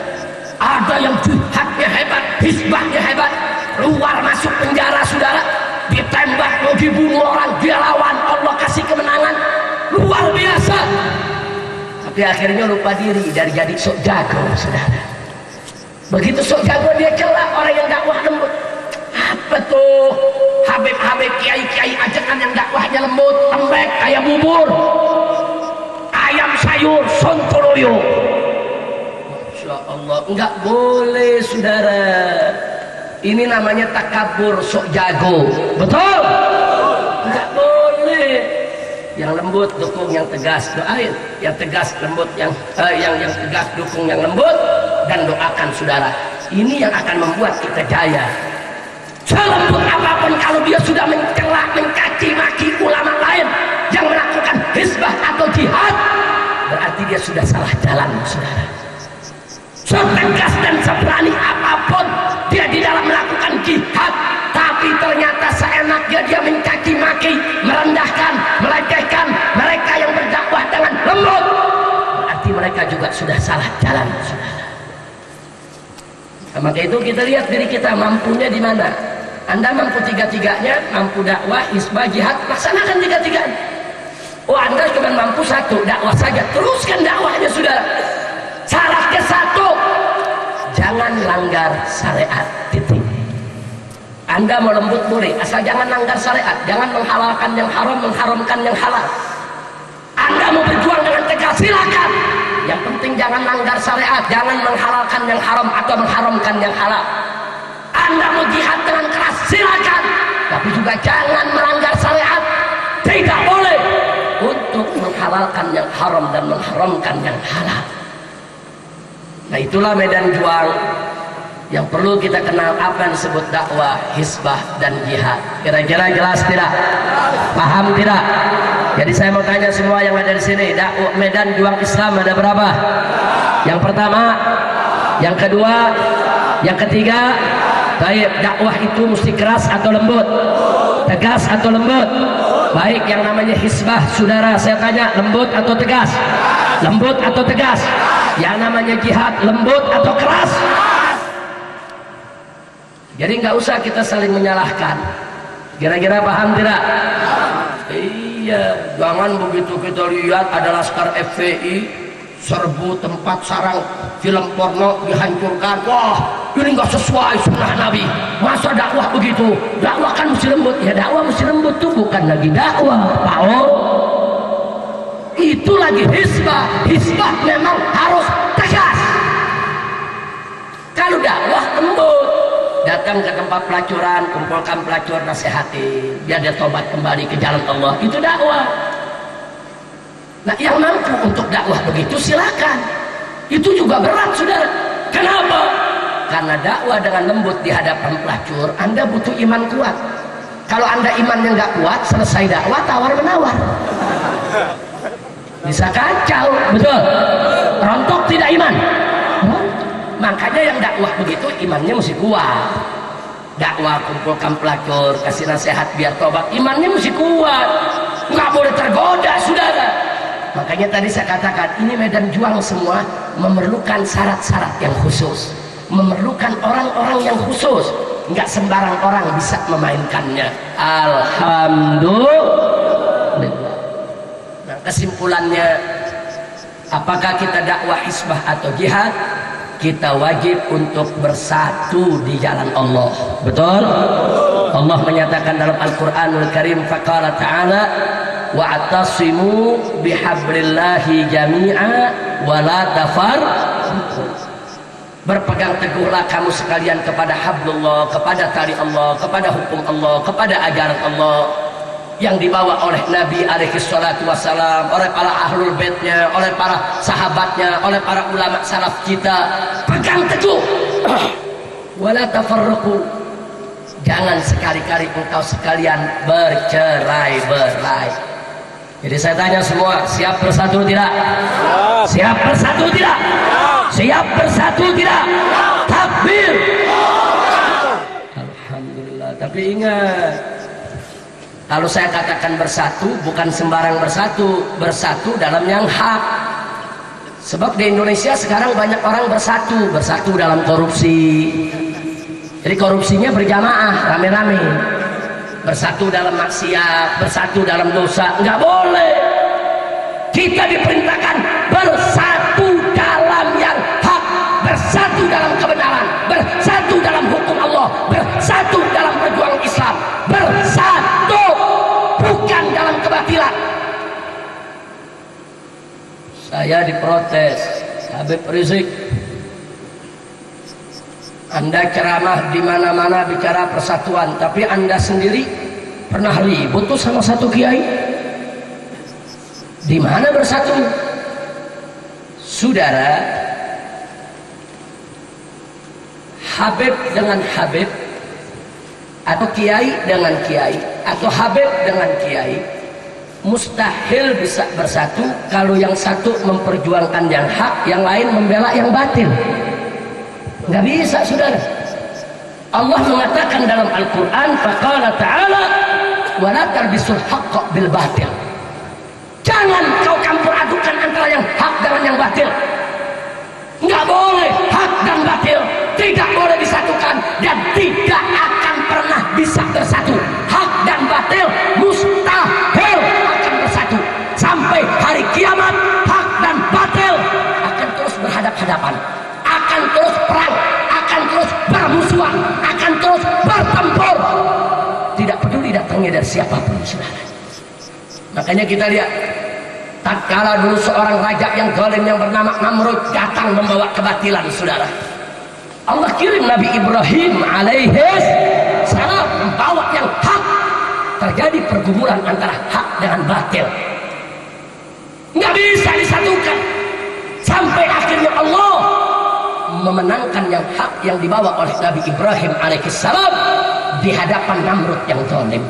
Ada yang jihadnya hebat, hizbahnya hebat, keluar masuk penjara, saudara, ditembak, mau dibunuh orang, dia lawan, Allah kasih kemenangan, luar biasa. Tapi akhirnya lupa diri dari jadi sok jago, saudara. Begitu sok jago dia celak orang yang dakwah lembut. Apa tuh? Habib-habib, kiai-kiai ajakan yang dakwahnya lembut, lembek kayak bubur, ayam sayur, sontoloyo. Masya Allah, enggak boleh, saudara. Ini namanya takabur, sok jago. Betul? Enggak boleh. Yang lembut dukung yang tegas, doain. Yang tegas lembut, yang tegas dukung yang lembut, dan doakan, saudara. Ini yang akan membuat kita jaya. Selembut apapun, kalau dia sudah mencela, mencaci maki ulama lain yang melakukan hizbah atau jihad, berarti dia sudah salah jalan, saudara. Setegas dan seberani apapun dia di dalam melakukan jihad, tapi ternyata seenaknya dia mencaci maki, merendahkan, melecehkan mereka yang berdakwah dengan lembut, berarti mereka juga sudah salah jalan, saudara. Nah, maka itu kita lihat diri kita mampunya di mana. Anda mampu tiga-tiganya, mampu dakwah, hizbah, jihad, laksanakan tiga-tiganya. Oh, Anda cuma mampu satu, dakwah saja, teruskan dakwahnya, saudara. Syaratnya satu, jangan langgar syariat, titik. Anda mau lembut boleh, asal jangan langgar syariat, jangan menghalalkan yang haram, mengharamkan yang halal. Anda mau berjuang dengan tegas, silakan. Yang penting jangan langgar syariat, jangan menghalalkan yang haram atau mengharamkan yang halal. Anda mau jihad dengan keras, silakan, tapi juga jangan melanggar syariat. Tidak boleh untuk menghalalkan yang haram dan mengharamkan yang halal. Nah, itulah medan juang yang perlu kita kenal, apa yang disebut dakwah, hizbah, dan jihad. Kira-kira jelas tidak? Paham tidak? Jadi saya mau tanya semua yang ada di sini, dakwah medan juang Islam ada berapa? Yang pertama, yang kedua, yang ketiga. Baik, dakwah itu mesti keras atau lembut? Tegas atau lembut? Baik, yang namanya hizbah, saudara, saya tanya, lembut atau tegas? Lembut atau tegas? Yang namanya jihad, lembut atau keras? Jadi nggak usah kita saling menyalahkan. Kira-kira paham tidak? Iya, jangan begitu kita lihat ada laskar FPI serbu tempat sarang film porno dihancurkan. Wah, ini nggak sesuai sunnah Nabi. Masa dakwah begitu? Dakwah kan mesti lembut. Ya, dakwah mesti lembut tuh bukan lagi dakwah, Pak. Itu lagi hizbah. Hizbah memang harus tegas. Kalau dakwah lembut, datang ke tempat pelacuran, kumpulkan pelacur, nasihati biar dia tobat kembali ke jalan Allah, itu dakwah. Nah, yang mampu untuk dakwah begitu silakan. Itu juga berat, saudara. Kenapa? Karena dakwah dengan lembut di hadapan pelacur, Anda butuh iman kuat. Kalau Anda imannya nggak kuat, selesai dakwah tawar menawar, bisa kacau, betul? Rontok tidak iman. Makanya yang dakwah begitu imannya mesti kuat. Dakwah, kumpulkan pelacur, kasih nasihat biar tobat, imannya mesti kuat, nggak boleh tergoda, saudara. Makanya tadi saya katakan, ini medan juang semua memerlukan syarat-syarat yang khusus, memerlukan orang-orang yang khusus. Nggak sembarang orang bisa memainkannya. Alhamdulillah. Kesimpulannya, apakah kita dakwah hizbah atau jihad? Kita wajib untuk bersatu di jalan Allah. Betul? Allah menyatakan dalam Al-Quranul Karim, faqala ta'ala wa'tasimu bihablillahi jami'a wa la tafarraqu. Berpegang teguhlah kamu sekalian kepada hablullah, kepada tali Allah, kepada hukum Allah, kepada ajaran Allah yang dibawa oleh Nabi alaihi salatu wassalam, oleh para ahlul baitnya, oleh para sahabatnya, oleh para ulama salaf kita. Pegang teguh. Wala tafarraqu. Jangan sekali-kali engkau sekalian bercerai-berai. Jadi saya tanya semua, siap bersatu tidak? Siap bersatu tidak? Siap bersatu tidak? Takbir. Alhamdulillah. Tapi ingat, kalau saya katakan bersatu, bukan sembarang bersatu, bersatu dalam yang hak. Sebab di Indonesia sekarang banyak orang bersatu dalam korupsi. Jadi korupsinya berjamaah, rame-rame. Bersatu dalam maksiat, bersatu dalam dosa, nggak boleh. Kita diperintahkan bersatu dalam yang hak, bersatu dalam kebenaran, bersatu dalam hukum Allah, bersatu dalam perjuangan Islam, bersatu bukan dalam kebatilan. Saya diprotes, Habib Rizik, Anda ceramah di mana-mana bicara persatuan, tapi Anda sendiri pernah ribut tuh sama satu kiai. Di mana bersatu? Saudara, Habib dengan Habib, atau kiai dengan kiai, atau Habib dengan kiai, mustahil bisa bersatu kalau yang satu memperjuangkan yang hak, yang lain membela yang batil. Nggak bisa, saudara. Allah mengatakan dalam Al-Quran, faqala ta'ala wa la talbisul haqqa bil batil. Jangan kau campur adukan antara yang hak dengan yang batil. Nggak boleh, hak dan batil tidak boleh disatukan dan tidak akan pernah bisa bersatu. Hak dan batil mustahil akan bersatu. Sampai hari kiamat, hak dan batil akan terus berhadap-hadapan, akan terus perang, akan terus bermusuhan, akan terus bertempur. Tidak peduli datangnya dari siapapun, saudara. Makanya kita lihat, tatkala dulu seorang raja yang zalim yang bernama Namrud datang membawa kebatilan, saudara, Allah kirim Nabi Ibrahim alaihi salam membawa yang hak. Terjadi pergumulan antara hak dengan batil, nggak bisa disatukan, sampai akhirnya Allah memenangkan yang hak yang dibawa oleh Nabi Ibrahim alaihi salam di hadapan Namrud yang zalim.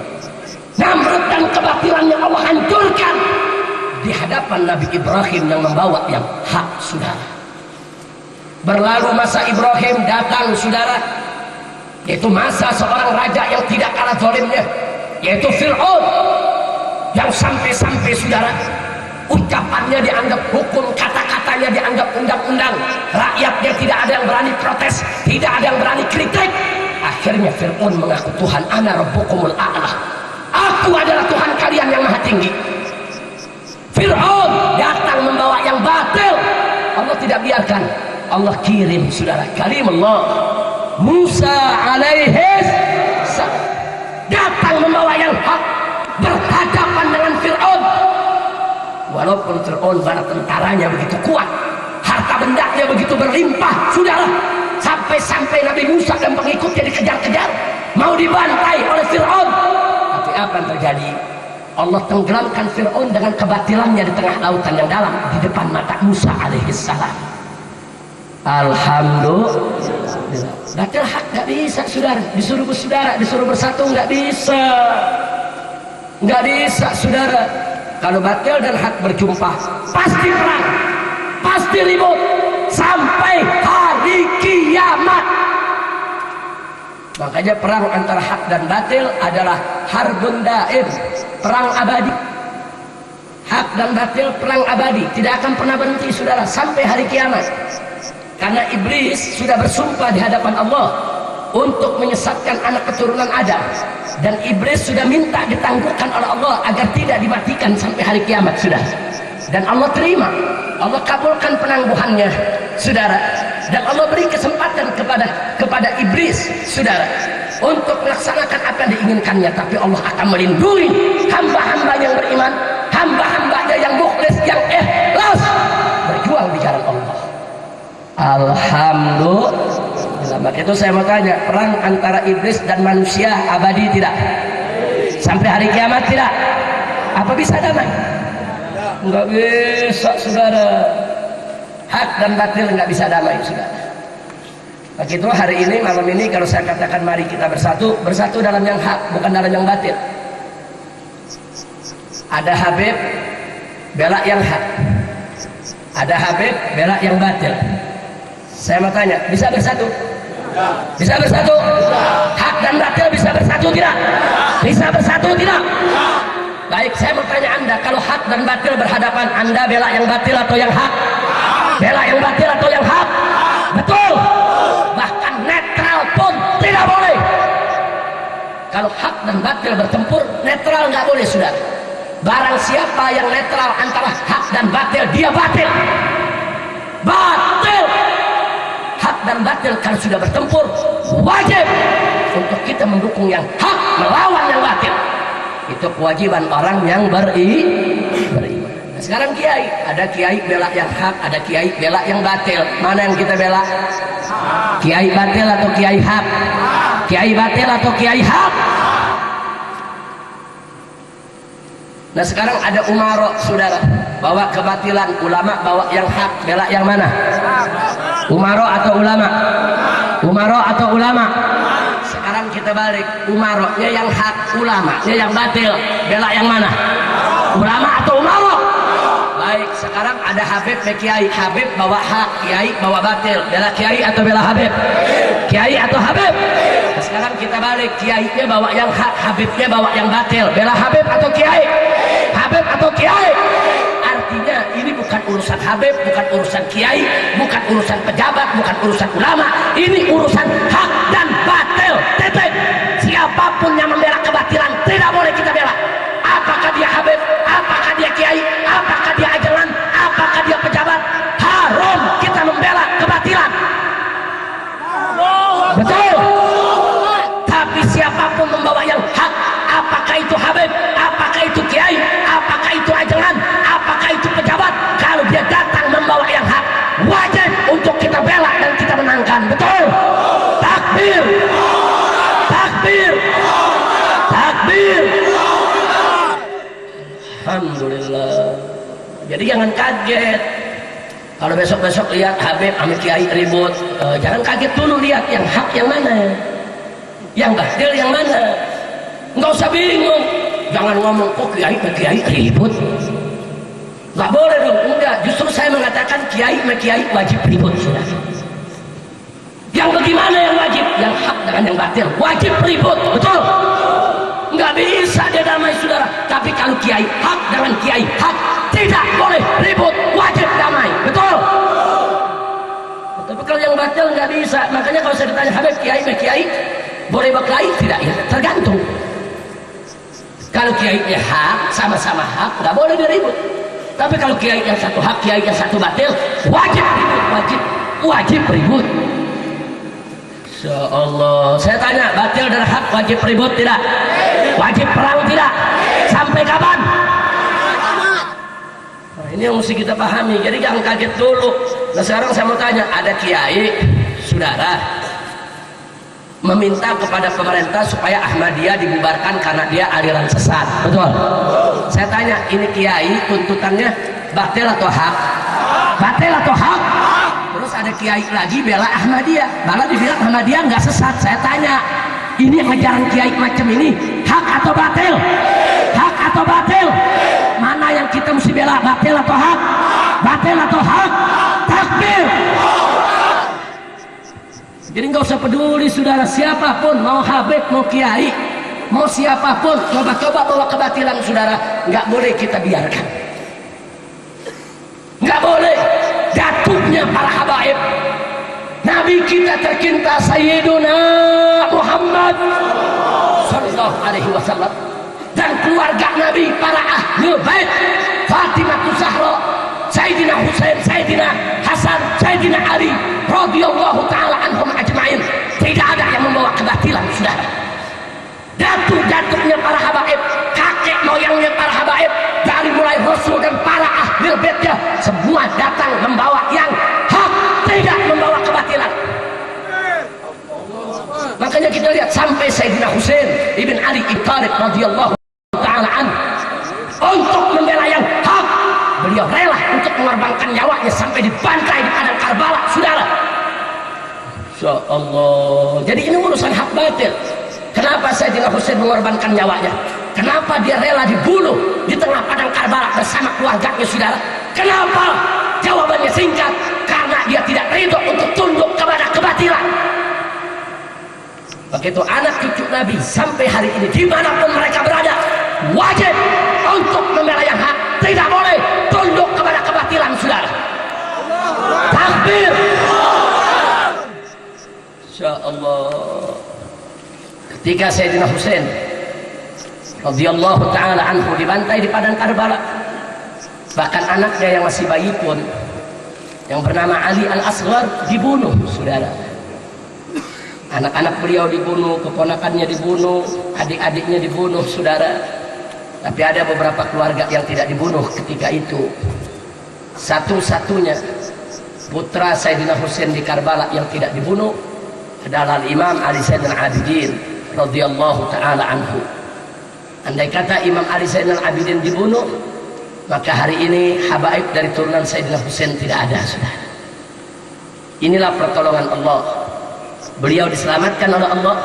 Namrud dan kebatilannya Allah hancurkan di hadapan Nabi Ibrahim yang membawa yang hak, saudara. Berlalu masa Ibrahim, datang, saudara, yaitu masa seorang raja yang tidak kalah zalimnya, yaitu Fir'aun, yang sampai-sampai, saudara, ucapannya dianggap hukum, kata-katanya dianggap undang-undang, rakyatnya tidak ada yang berani protes, tidak ada yang berani kritik. Akhirnya Fir'aun mengaku, Tuhan, ana rabbukumul a'la, aku adalah Tuhan kalian yang maha tinggi. Fir'aun datang membawa yang batil. Allah tidak biarkan, Allah kirim, saudara, kalimullah Musa alaihi salam datang membawa yang hak, berhadapan dengan Fir'aun. Walaupun Fir'aun bala tentaranya begitu kuat, harta bendanya begitu berlimpah, saudara, sampai-sampai Nabi Musa dan pengikutnya dikejar-kejar, mau dibantai oleh Fir'aun. Tapi apa yang terjadi? Allah tenggelamkan Fir'aun dengan kebatilannya di tengah lautan yang dalam, di depan mata Musa alaihissalam. Alhamdulillah. Batil hak nggak bisa, saudara. Disuruh bersaudara, disuruh bersatu nggak bisa, nggak bisa, saudara. Kalau batil dan hak berjumpa, pasti perang, pasti ribut sampai hari kiamat. Makanya perang antara hak dan batil adalah harbun daim, perang abadi. Hak dan batil perang abadi, tidak akan pernah berhenti, saudara, sampai hari kiamat. Karena iblis sudah bersumpah di hadapan Allah, untuk menyesatkan anak keturunan Adam, dan iblis sudah minta ditangguhkan oleh Allah agar tidak dimatikan sampai hari kiamat, sudah. Dan Allah terima, Allah kabulkan penangguhannya, saudara. Dan Allah beri kesempatan kepada iblis, saudara, untuk melaksanakan apa yang diinginkannya. Tapi Allah akan melindungi hamba-hamba yang beriman, hamba-hambanya yang mukhlis, yang ikhlas berjuang di jalan Allah. Alhamdulillah. Maka itu saya mau tanya, perang antara iblis dan manusia abadi tidak? Sampai hari kiamat tidak? Apa bisa damai? Enggak bisa, saudara. Hak dan batil enggak bisa damai, saudara. Maka itu hari ini, malam ini, kalau saya katakan mari kita bersatu, bersatu dalam yang hak, bukan dalam yang batil. Ada Habib bela yang hak, ada Habib bela yang batil. Saya mau tanya, bisa bersatu? Bisa bersatu? Hak dan batil bisa bersatu tidak? Bisa bersatu tidak? Baik, saya mau tanya Anda, kalau hak dan batil berhadapan, Anda bela yang batil atau yang hak? Bela yang batil atau yang hak? Betul. Bahkan netral pun tidak boleh. Kalau hak dan batil bertempur, netral nggak boleh, sudah. Barang siapa yang netral antara hak dan batil, dia batil. Batil. Hak dan batil kalau sudah bertempur, wajib untuk kita mendukung yang hak, melawan yang batil. Itu kewajiban orang yang beriman. Nah, sekarang kiai, ada kiai bela yang hak, ada kiai bela yang batil. Mana yang kita bela? Kiai batil atau kiai hak? Kiai batil atau kiai hak? Nah, sekarang ada umaro, saudara, bawa kebatilan, ulama bawa yang hak, bela yang mana? Umaro atau ulama? Umaro atau ulama? Sekarang kita balik, umaronya yang hak, ulamanya yang batil, bela yang mana? Ulama atau umaro? Baik, sekarang ada Habib dan kiai. Habib bawa hak, kiai bawa batil, bela kiai atau bela Habib? Kiai atau Habib? Nah, sekarang kita balik, kiainya bawa yang hak, Habibnya bawa yang batil, bela Habib atau kiai? Habib atau kiai? Artinya ini bukan urusan Habib, bukan urusan kiai, bukan urusan pejabat, bukan urusan ulama. Ini urusan hak dan batil, titik. Siapapun yang membela kebatilan tidak boleh kita bela. Apakah dia Habib, apakah dia kiai, apakah dia ajaran, apakah dia pejabat, haram kita membela kebatilan. Betul. Tapi siapapun membawa yang hak, apakah itu Habib, apakah itu kiai, apakah itu ajaran, apakah itu pejabat, kalau dia datang membawa yang hak, wajib untuk kita bela dan kita menangkan. Betul. Takbir, takbir, takbir. Alhamdulillah. Jadi jangan kaget kalau besok-besok lihat Habib sama kiai ribut. Jangan kaget dulu, lihat yang hak yang mana, yang batil yang mana. Nggak usah bingung. Jangan ngomong kok kiai sama kiai ribut. Nggak boleh dong. Enggak, justru saya mengatakan kiai sama kiai wajib ribut, sudah. Yang bagaimana yang wajib? Yang hak dengan yang batil wajib ribut, betul. Nggak bisa dia damai, saudara. Tapi kalau kiai hak dengan kiai hak tidak boleh ribut, wajib damai, betul. Tapi kalau yang batil nggak bisa. Makanya kalau saya ditanya Habib kiai sama kiai boleh berkelahi tidak? Ya tergantung. Kalau kiainya hak, sama-sama hak, nggak boleh diribut. Tapi kalau kiai yang satu hak, kiai yang satu batil, wajib ribut, wajib ribut. Insya Allah. Saya tanya, batil dan hak wajib ribut tidak? Wajib perang tidak? Sampai kapan? Nah, ini yang mesti kita pahami. Jadi jangan kaget dulu. Nah, sekarang saya mau tanya, ada kiai, saudara, meminta kepada pemerintah supaya Ahmadiyah dibubarkan karena dia aliran sesat, betul? Saya tanya, ini kiai tuntutannya batil atau hak? Batil atau hak? Terus ada kiai lagi bela Ahmadiyah, malah dibilang Ahmadiyah nggak sesat. Saya tanya, ini ajaran kiai macam ini hak atau batil? Hak atau batil? Mana yang kita mesti bela, batil atau hak? Batil atau hak? Takbir. Jadi nggak usah peduli, saudara, siapapun, mau Habib, mau kiai, mau siapapun coba-coba bawa kebatilan, saudara, nggak boleh kita biarkan. Nggak boleh. Jatuhnya para habaib, Nabi kita tercinta Sayyiduna Muhammad sallallahu alaihi wasallam dan keluarga Nabi, para ahlul bait, Fatimah Zahra, Sayyidina Husain, Sayyidina Hasan, Sayyidina Ali radhiyallahu taala anhum ajmain. Tidak ada yang membawa kebatilan, saudara. Datu-datunya para habaib, kakek moyangnya para habaib, dari mulai Rasul dan para ahlul baitnya, semua datang membawa yang hak, tidak membawa kebatilan. Makanya kita lihat sampai Sayyidina Husain ibn Ali ibn Thalib radhiyallahu ta'ala an untuk membela yang hak, beliau rela untuk mengorbankan nyawanya sampai dibantai di padang Karbala, saudara. Insya Allah. Jadi ini urusan hak batil. Kenapa Sayyidina Husain mengorbankan nyawanya? Kenapa dia rela dibunuh di tengah padang Karbala bersama keluarganya, saudara? Kenapa? Jawabannya singkat, karena dia tidak ridho untuk tunduk kepada kebatilan. Begitu anak cucu Nabi sampai hari ini dimanapun mereka berada, wajib untuk membela yang hak, tidak boleh tunduk kepada kebatilan, saudara. Takbir. Insya Allah. Ketika Sayyidina Husain radhiyallahu ta'ala anhu dibantai di padang Karbala, bahkan anaknya yang masih bayi pun yang bernama Ali al-Asghar dibunuh, saudara. Anak-anak beliau dibunuh, keponakannya dibunuh, adik-adiknya dibunuh, saudara. Tapi ada beberapa keluarga yang tidak dibunuh ketika itu. Satu-satunya putra Sayyidina Husain di Karbala yang tidak dibunuh adalah Imam Ali Zainal Abidin radhiyallahu ta'ala anhu. Andai kata Imam Ali Zainal Abidin dibunuh, maka hari ini habaib dari turunan Sayyidina Husain tidak ada, saudara. Inilah pertolongan Allah. Beliau diselamatkan oleh Allah.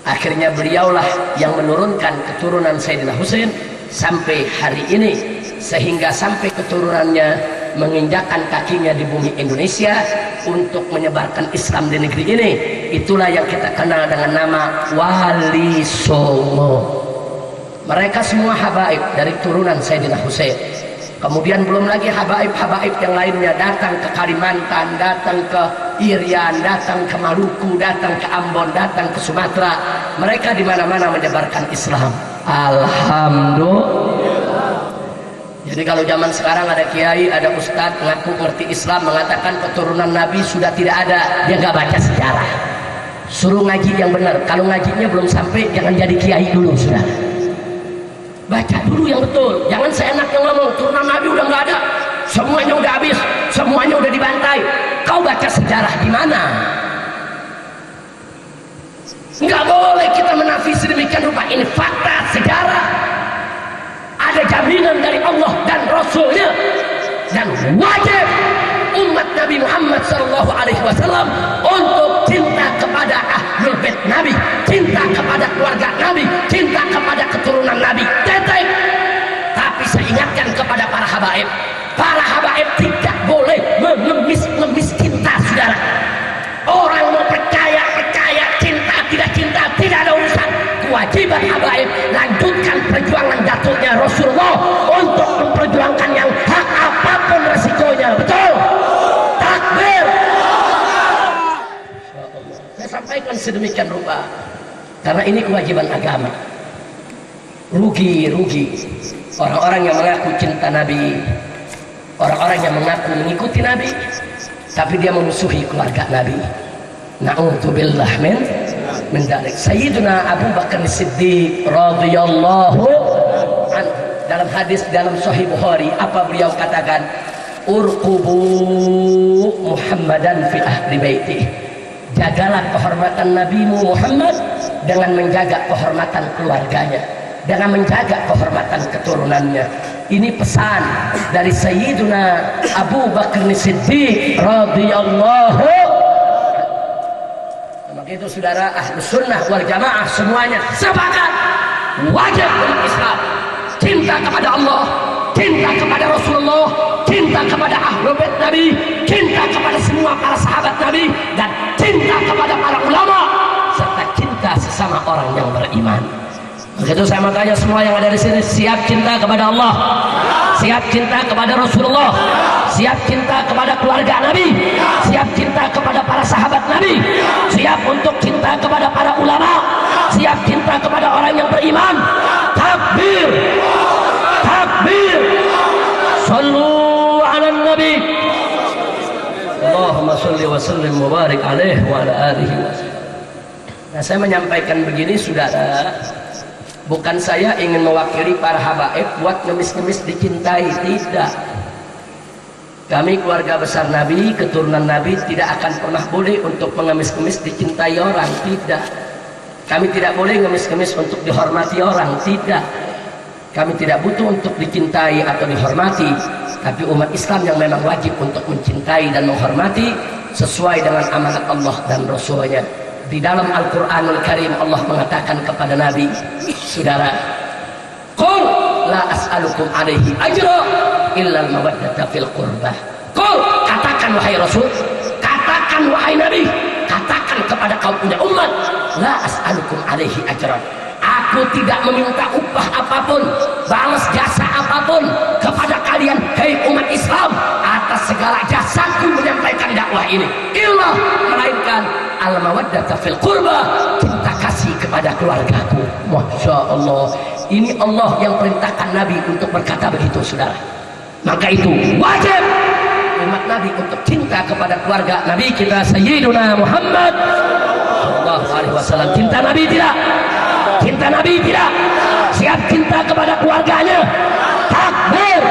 Akhirnya beliaulah yang menurunkan keturunan Sayyidina Husain sampai hari ini, sehingga sampai keturunannya menginjakkan kakinya di bumi Indonesia untuk menyebarkan Islam di negeri ini. Itulah yang kita kenal dengan nama Wali Songo. Mereka semua habaib dari turunan Sayyidina Husain. Kemudian belum lagi habaib-habaib yang lainnya datang ke Kalimantan, datang ke Irian, datang ke Maluku, datang ke Ambon, datang ke Sumatera. Mereka di mana-mana menyebarkan Islam. Alhamdulillah. Jadi kalau zaman sekarang ada kiai, ada ustadz mengaku ngerti Islam, mengatakan keturunan Nabi sudah tidak ada, dia nggak baca sejarah. Suruh ngaji yang benar. Kalau ngajinya belum sampai, jangan jadi kiai dulu, saudara. Baca dulu yang betul. Jangan seenaknya ngomong turunan Nabi udah nggak ada, semuanya udah habis, semuanya udah dibantai. Kau baca sejarah di mana? Nggak boleh kita menafis sedemikian rupa. Ini fakta sejarah. Ada jaminan dari Allah dan Rasulnya, dan wajib umat Nabi Muhammad SAW untuk cinta kepada ahlul bait Nabi, cinta kepada keluarga Nabi, cinta kepada keturunan Nabi. Tetek. Tapi saya ingatkan kepada para habaib tidak boleh mengemis cinta, saudara. Orang mau percaya, cinta, tidak ada urusan. Kewajiban habaib lanjutkan perjuangan datuknya Rasulullah untuk memperjuangkan yang hak apapun resikonya. Betul? Takbir. Saya sampaikan sedemikian rupa karena ini kewajiban agama. Rugi orang-orang yang mengaku cinta Nabi, orang-orang yang mengaku mengikuti Nabi, tapi dia memusuhi keluarga Nabi. Na'udzubillah min dzalik. Sayyiduna Abu Bakar Siddiq radhiyallahu anhu, dalam hadis dalam Sahih Bukhari, apa beliau katakan? Urqubu Muhammadan fi ahli baiti. Jagalah kehormatan Nabimu Muhammad dengan menjaga kehormatan keluarganya, dengan menjaga kehormatan keturunannya. Ini pesan dari Sayyiduna Abu Bakar Siddiq radhiyallahu. Maka itu saudara, ahlu sunnah wal jamaah semuanya sepakat wajib umat Islam cinta kepada Allah, cinta kepada Rasulullah, cinta kepada ahlul bait Nabi, cinta kepada semua para sahabat Nabi, dan cinta kepada para ulama, serta cinta sesama orang yang beriman. Begitu saya mau tanya semua yang ada di sini, siap cinta kepada Allah, siap cinta kepada Rasulullah, siap cinta kepada keluarga Nabi, siap cinta kepada para sahabat Nabi, siap untuk cinta kepada para ulama, siap cinta kepada orang yang beriman. Takbir, takbir, sallu ala nabi, Allahumma salli wa sallim mubarak alaihi wa ala alihi wa sallam. Nah, saya menyampaikan begini, saudara, bukan saya ingin mewakili para habaib buat ngemis-ngemis dicintai, tidak. Kami keluarga besar Nabi, keturunan Nabi, tidak akan pernah boleh untuk mengemis-ngemis dicintai orang, tidak. Kami tidak boleh ngemis-ngemis untuk dihormati orang, tidak. Kami tidak butuh untuk dicintai atau dihormati, tapi umat Islam yang memang wajib untuk mencintai dan menghormati sesuai dengan amanat Allah dan Rasulnya. Di dalam Al-Quranul Karim Allah mengatakan kepada Nabi, saudara, qul la as'alukum alaihi ajra illal mawaddata fil qurbah. Qul, katakan wahai Rasul, katakan wahai Nabi, katakan kepada kaum punya umat, la as'alukum alaihi ajran, aku tidak meminta upah apapun, balas jasa apapun kepada kalian, hei umat Islam, atas segala jasaku menyampaikan dakwah ini, illa, melainkan al-mawaddata fil qurba, cinta kasih kepada keluargaku. Masya Allah, ini Allah yang perintahkan Nabi untuk berkata begitu, saudara. Maka itu wajib umat Nabi untuk cinta kepada keluarga Nabi kita Sayyiduna Muhammad sallallahu alaihi wasallam. Cinta Nabi tidak? Cinta Nabi tidak? Siap cinta kepada keluarganya? Takbir.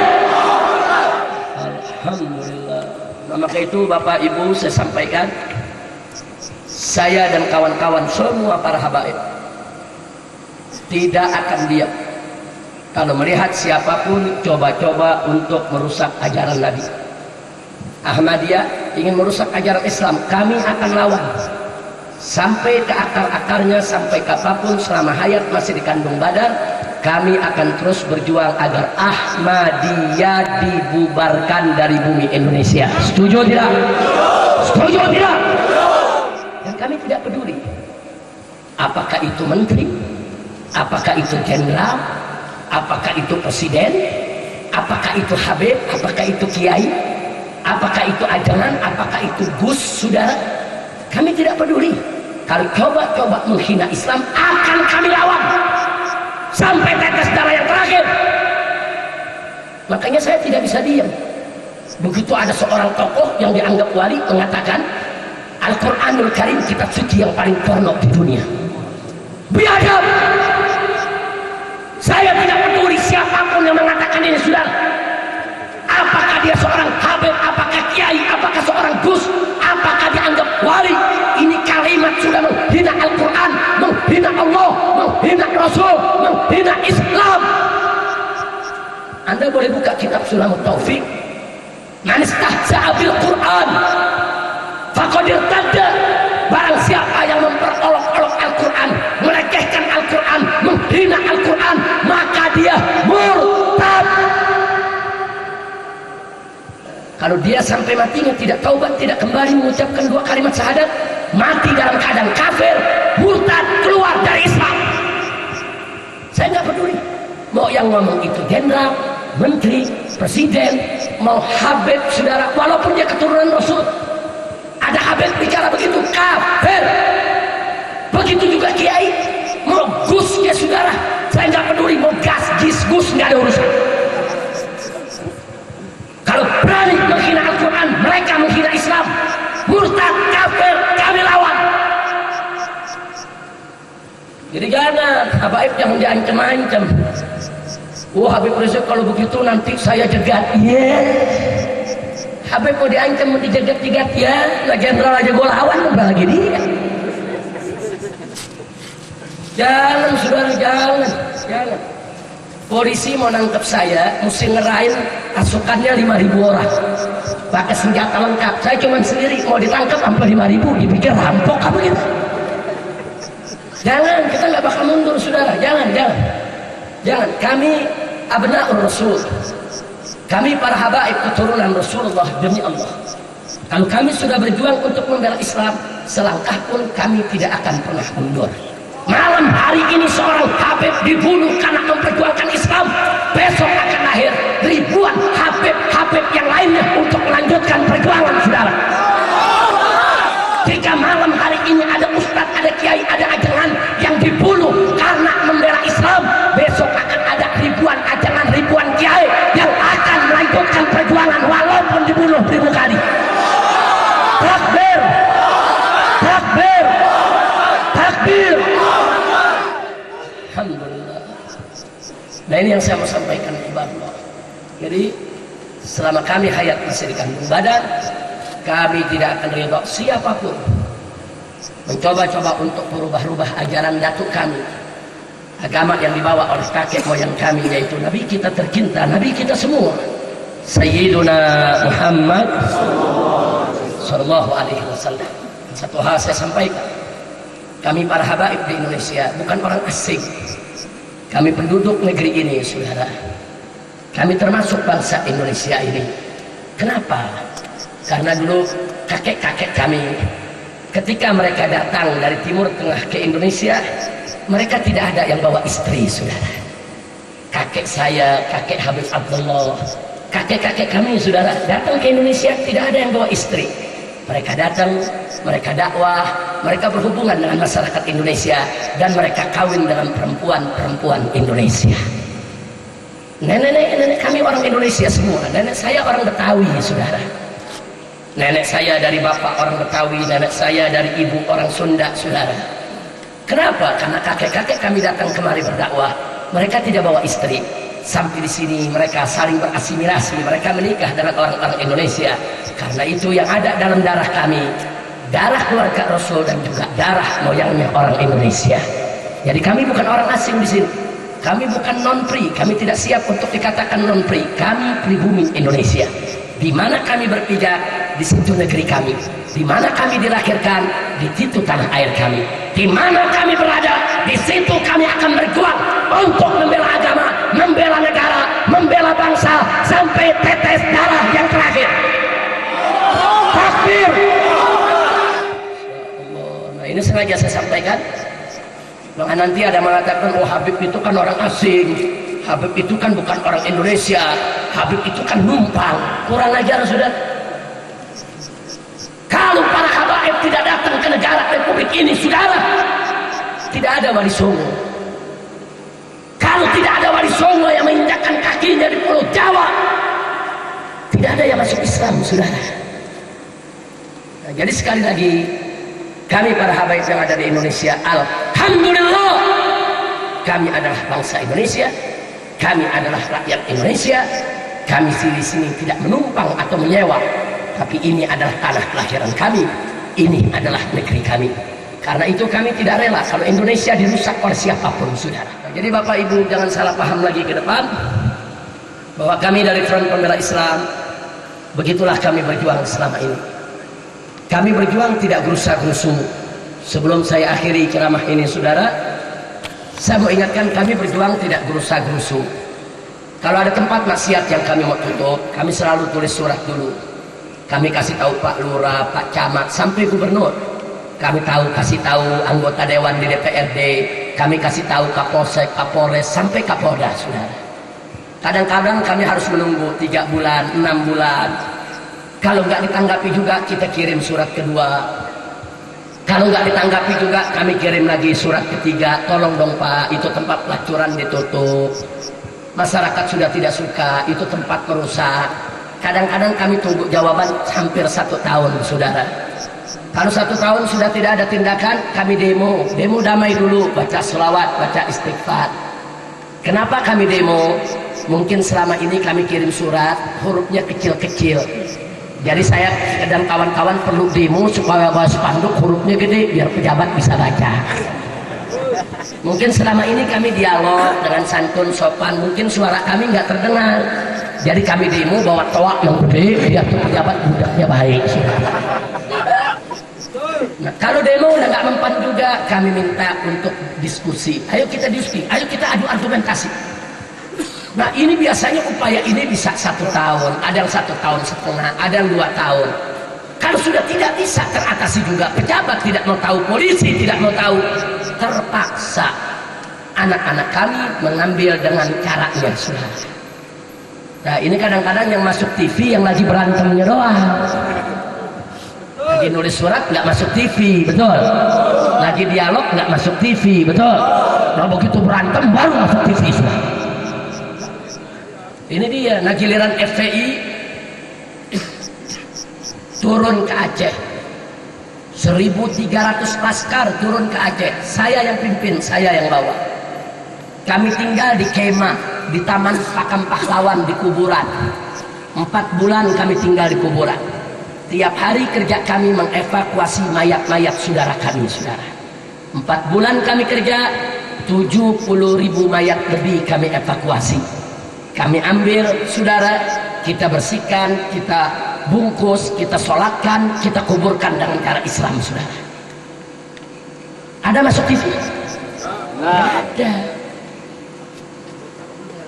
Alhamdulillah. Nah, maka itu Bapak Ibu, saya sampaikan, saya dan kawan-kawan semua para habaib tidak akan diam kalau melihat siapapun coba-coba untuk merusak ajaran Nabi. Ahmadiyah ingin merusak ajaran Islam, kami akan lawan sampai ke akar-akarnya, sampai kapanpun selama hayat masih dikandung badan. Kami akan terus berjuang agar Ahmadiyah dibubarkan dari bumi Indonesia. Setuju tidak? Setuju tidak? Dan kami tidak peduli apakah itu menteri, apakah itu jenderal, apakah itu presiden, apakah itu habib, apakah itu kiai, apakah itu ajangan, apakah itu gus, saudara. Kami tidak peduli. Kalau coba-coba menghina Islam, akan kami lawan sampai tetes darah yang terakhir. Makanya saya tidak bisa diam. Begitu ada seorang tokoh yang dianggap wali mengatakan Al-Quranul Karim kitab suci yang paling porno di dunia, biadab. Saya tidak peduli siapapun yang mengatakan ini, saudara. Apakah dia seorang habib, apakah kiai, apakah seorang gus, apakah dianggap wali, ini kalimat sudah menghina Al-Quran, menghina Allah, menghina Rasul, menghina Islam. Anda boleh buka kitab Sulamut Taufik, man istahza'a bil Quran faqad irtadda, barang siapa yang memperolok-olok Al-Quran, melecehkan Al-Quran, menghina Al-Quran, maka dia murtad. Kalau dia sampai matinya tidak taubat, tidak kembali mengucapkan 2 kalimat syahadat, mati dalam keadaan kafir, murtad, keluar dari Islam. Saya nggak peduli mau yang ngomong itu jenderal, menteri, presiden, mau habib, saudara, walaupun dia keturunan Rasul. Ada habib bicara begitu, kafir. Begitu juga kiai, mau gusnya, saudara, saya nggak peduli, mau gas, jis, gus, nggak ada urusan. Kalau berani menghina Al-Quran, mereka menghina Islam, murtad, kafir, kami lawan. Jadi jangan, habaib jangan diancam-ancam. Wah, Habib Rizik kalau begitu nanti saya jegat. Iya. Habib mau diancam, mau dijegat-jegat, ya. Nggak jenderal aja gue lawan, apalagi dia. Jangan, saudara, jangan. Polisi mau nangkep saya, mesti ngerain pasukannya 5.000 orang, pakai senjata lengkap. Saya cuma sendiri, mau ditangkap sampai 5.000, dipikir rampok apa gitu. Jangan, kita nggak bakal mundur, saudara. Jangan. Kami abna'ur Rasul, kami para habaib keturunan Rasulullah, demi Allah. Kalau kami sudah berjuang untuk membela Islam, selangkah pun kami tidak akan pernah mundur. Malam hari ini seorang habib dibunuh karena memperjuangkan Islam. Besok akan lahir ribuan habib-habib yang lainnya untuk melanjutkan perjuangan saudara. Jika malam hari ini ada ustadz, ada kiai, ada ajangan yang dibunuh karena membela Islam, besok akan ada ribuan ajangan, ribuan kiai yang akan melanjutkan perjuangan walaupun dibunuh 1000 kali. Takbir, takbir, takbir. Alhamdulillah. Nah, ini yang saya mau sampaikan ibadah. Jadi selama kami hayat masih di kandung badan, kami tidak akan ridha siapapun mencoba-coba untuk merubah-rubah ajaran datuk kami, agama yang dibawa oleh kakek moyang kami, yaitu Nabi kita tercinta, Nabi kita semua, Sayyiduna Muhammad Sallallahu Alaihi Wasallam. Satu hal saya sampaikan, kami para habaib di Indonesia bukan orang asing, kami penduduk negeri ini saudara, kami termasuk bangsa Indonesia ini. Kenapa? Karena dulu kakek-kakek kami ketika mereka datang dari Timur Tengah ke Indonesia, mereka tidak ada yang bawa istri saudara. Kakek saya, kakek Habib Abdullah, kakek-kakek kami saudara datang ke Indonesia tidak ada yang bawa istri. Mereka datang, mereka dakwah, mereka berhubungan dengan masyarakat Indonesia, dan mereka kawin dengan perempuan-perempuan Indonesia. Nenek kami orang Indonesia semua. Nenek saya orang Betawi saudara. Nenek saya dari bapak orang Betawi, nenek saya dari ibu orang Sunda saudara. Kenapa? Karena kakek-kakek kami datang kemari berdakwah, mereka tidak bawa istri. Sampai di sini mereka saling berasimilasi, mereka menikah dengan orang-orang Indonesia. Karena itu yang ada dalam darah kami, darah keluarga Rasul dan juga darah moyangnya orang Indonesia. Jadi kami bukan orang asing di sini. Kami bukan non-pri, kami tidak siap untuk dikatakan non-pri. Kami pribumi Indonesia. Di mana kami berpijak, di situ negeri kami. Di mana kami dilahirkan, di situ tanah air kami. Di mana kami berada, di situ kami akan berjuang untuk membela agama, membela negara, membela bangsa sampai tetes darah yang terakhir. Takbir. Nah, ini sengaja saya sampaikan. Nah, nanti ada mengatakan, oh Habib itu kan orang asing, Habib itu kan bukan orang Indonesia, Habib itu kan numpang. Kurang ajar sudah. Kalau para habaib tidak datang ke negara Republik ini, saudara, tidak ada Wali Songo. Kalau tidak ada Wali Songo yang menginjakkan kakinya di Pulau Jawa, tidak ada yang masuk Islam, saudara. Nah, jadi sekali lagi, kami para habaib yang ada di Indonesia, alhamdulillah, kami adalah bangsa Indonesia, kami adalah rakyat Indonesia. Kami di sini tidak menumpang atau menyewa, tapi ini adalah tanah kelahiran kami, ini adalah negeri kami. Karena itu kami tidak rela kalau Indonesia dirusak oleh siapapun, saudara. Jadi Bapak Ibu jangan salah paham lagi ke depan bahwa kami dari Front Pembela Islam, begitulah kami berjuang selama ini. Kami berjuang tidak gerusa-gerusu. Sebelum saya akhiri ceramah ini saudara, saya mau ingatkan, kami berjuang tidak gerusa-gerusu. Kalau ada tempat maksiat yang kami mau tutup, kami selalu tulis surat dulu. Kami kasih tahu Pak Lurah, Pak Camat, sampai Gubernur. Kami kasih tahu anggota Dewan di DPRD, kami kasih tahu Kapolsek, Kapolres, sampai Kapolda, saudara. Kadang-kadang kami harus menunggu 3 bulan, 6 bulan. Kalau nggak ditanggapi juga, kita kirim surat kedua. Kalau nggak ditanggapi juga, kami kirim lagi surat ketiga. Tolong dong Pak, itu tempat pelacuran ditutup. Masyarakat sudah tidak suka, itu tempat merusak. Kadang-kadang kami tunggu jawaban hampir 1 tahun, saudara. Kalau 1 tahun sudah tidak ada tindakan, kami demo damai dulu, baca sholawat, baca istighfar. Kenapa kami demo? Mungkin selama ini kami kirim surat, hurufnya kecil-kecil. Jadi saya dan kawan-kawan perlu demo supaya bawa spanduk hurufnya gede biar pejabat bisa baca. Mungkin selama ini kami dialog dengan santun sopan, mungkin suara kami nggak terdengar. Jadi kami demo bawa toak yang gede biar pejabat budaknya baik. Nah, kalau demo udah nggak mempan juga, kami minta untuk diskusi. Ayo kita diskusi, ayo kita adu argumentasi. Nah ini biasanya upaya ini bisa 1 tahun, ada yang 1,5 tahun, ada yang 2 tahun. Kalau sudah tidak bisa teratasi juga, pejabat tidak mau tahu, polisi tidak mau tahu, terpaksa anak-anak kami mengambil dengan caranya, saudara. Nah ini kadang-kadang yang masuk TV yang lagi berantemnya doang. Lagi nulis surat nggak masuk TV, betul. Lagi dialog nggak masuk TV, betul. Nah begitu berantem baru masuk TV sudah. Ini dia, nah giliran FPI turun ke Aceh, 1.300 laskar turun ke Aceh. Saya yang pimpin, saya yang bawa. Kami tinggal di kemah, di Taman Pakam Pahlawan, di kuburan. 4 bulan kami tinggal di kuburan. Tiap hari kerja kami mengevakuasi mayat-mayat saudara kami, saudara. 4 bulan kami kerja, 70.000 mayat lebih kami evakuasi. Kami ambil, saudara, kita bersihkan, kita bungkus, kita sholatkan, kita kuburkan dengan cara Islam, saudara. Ada masuk TV? Nggak ada.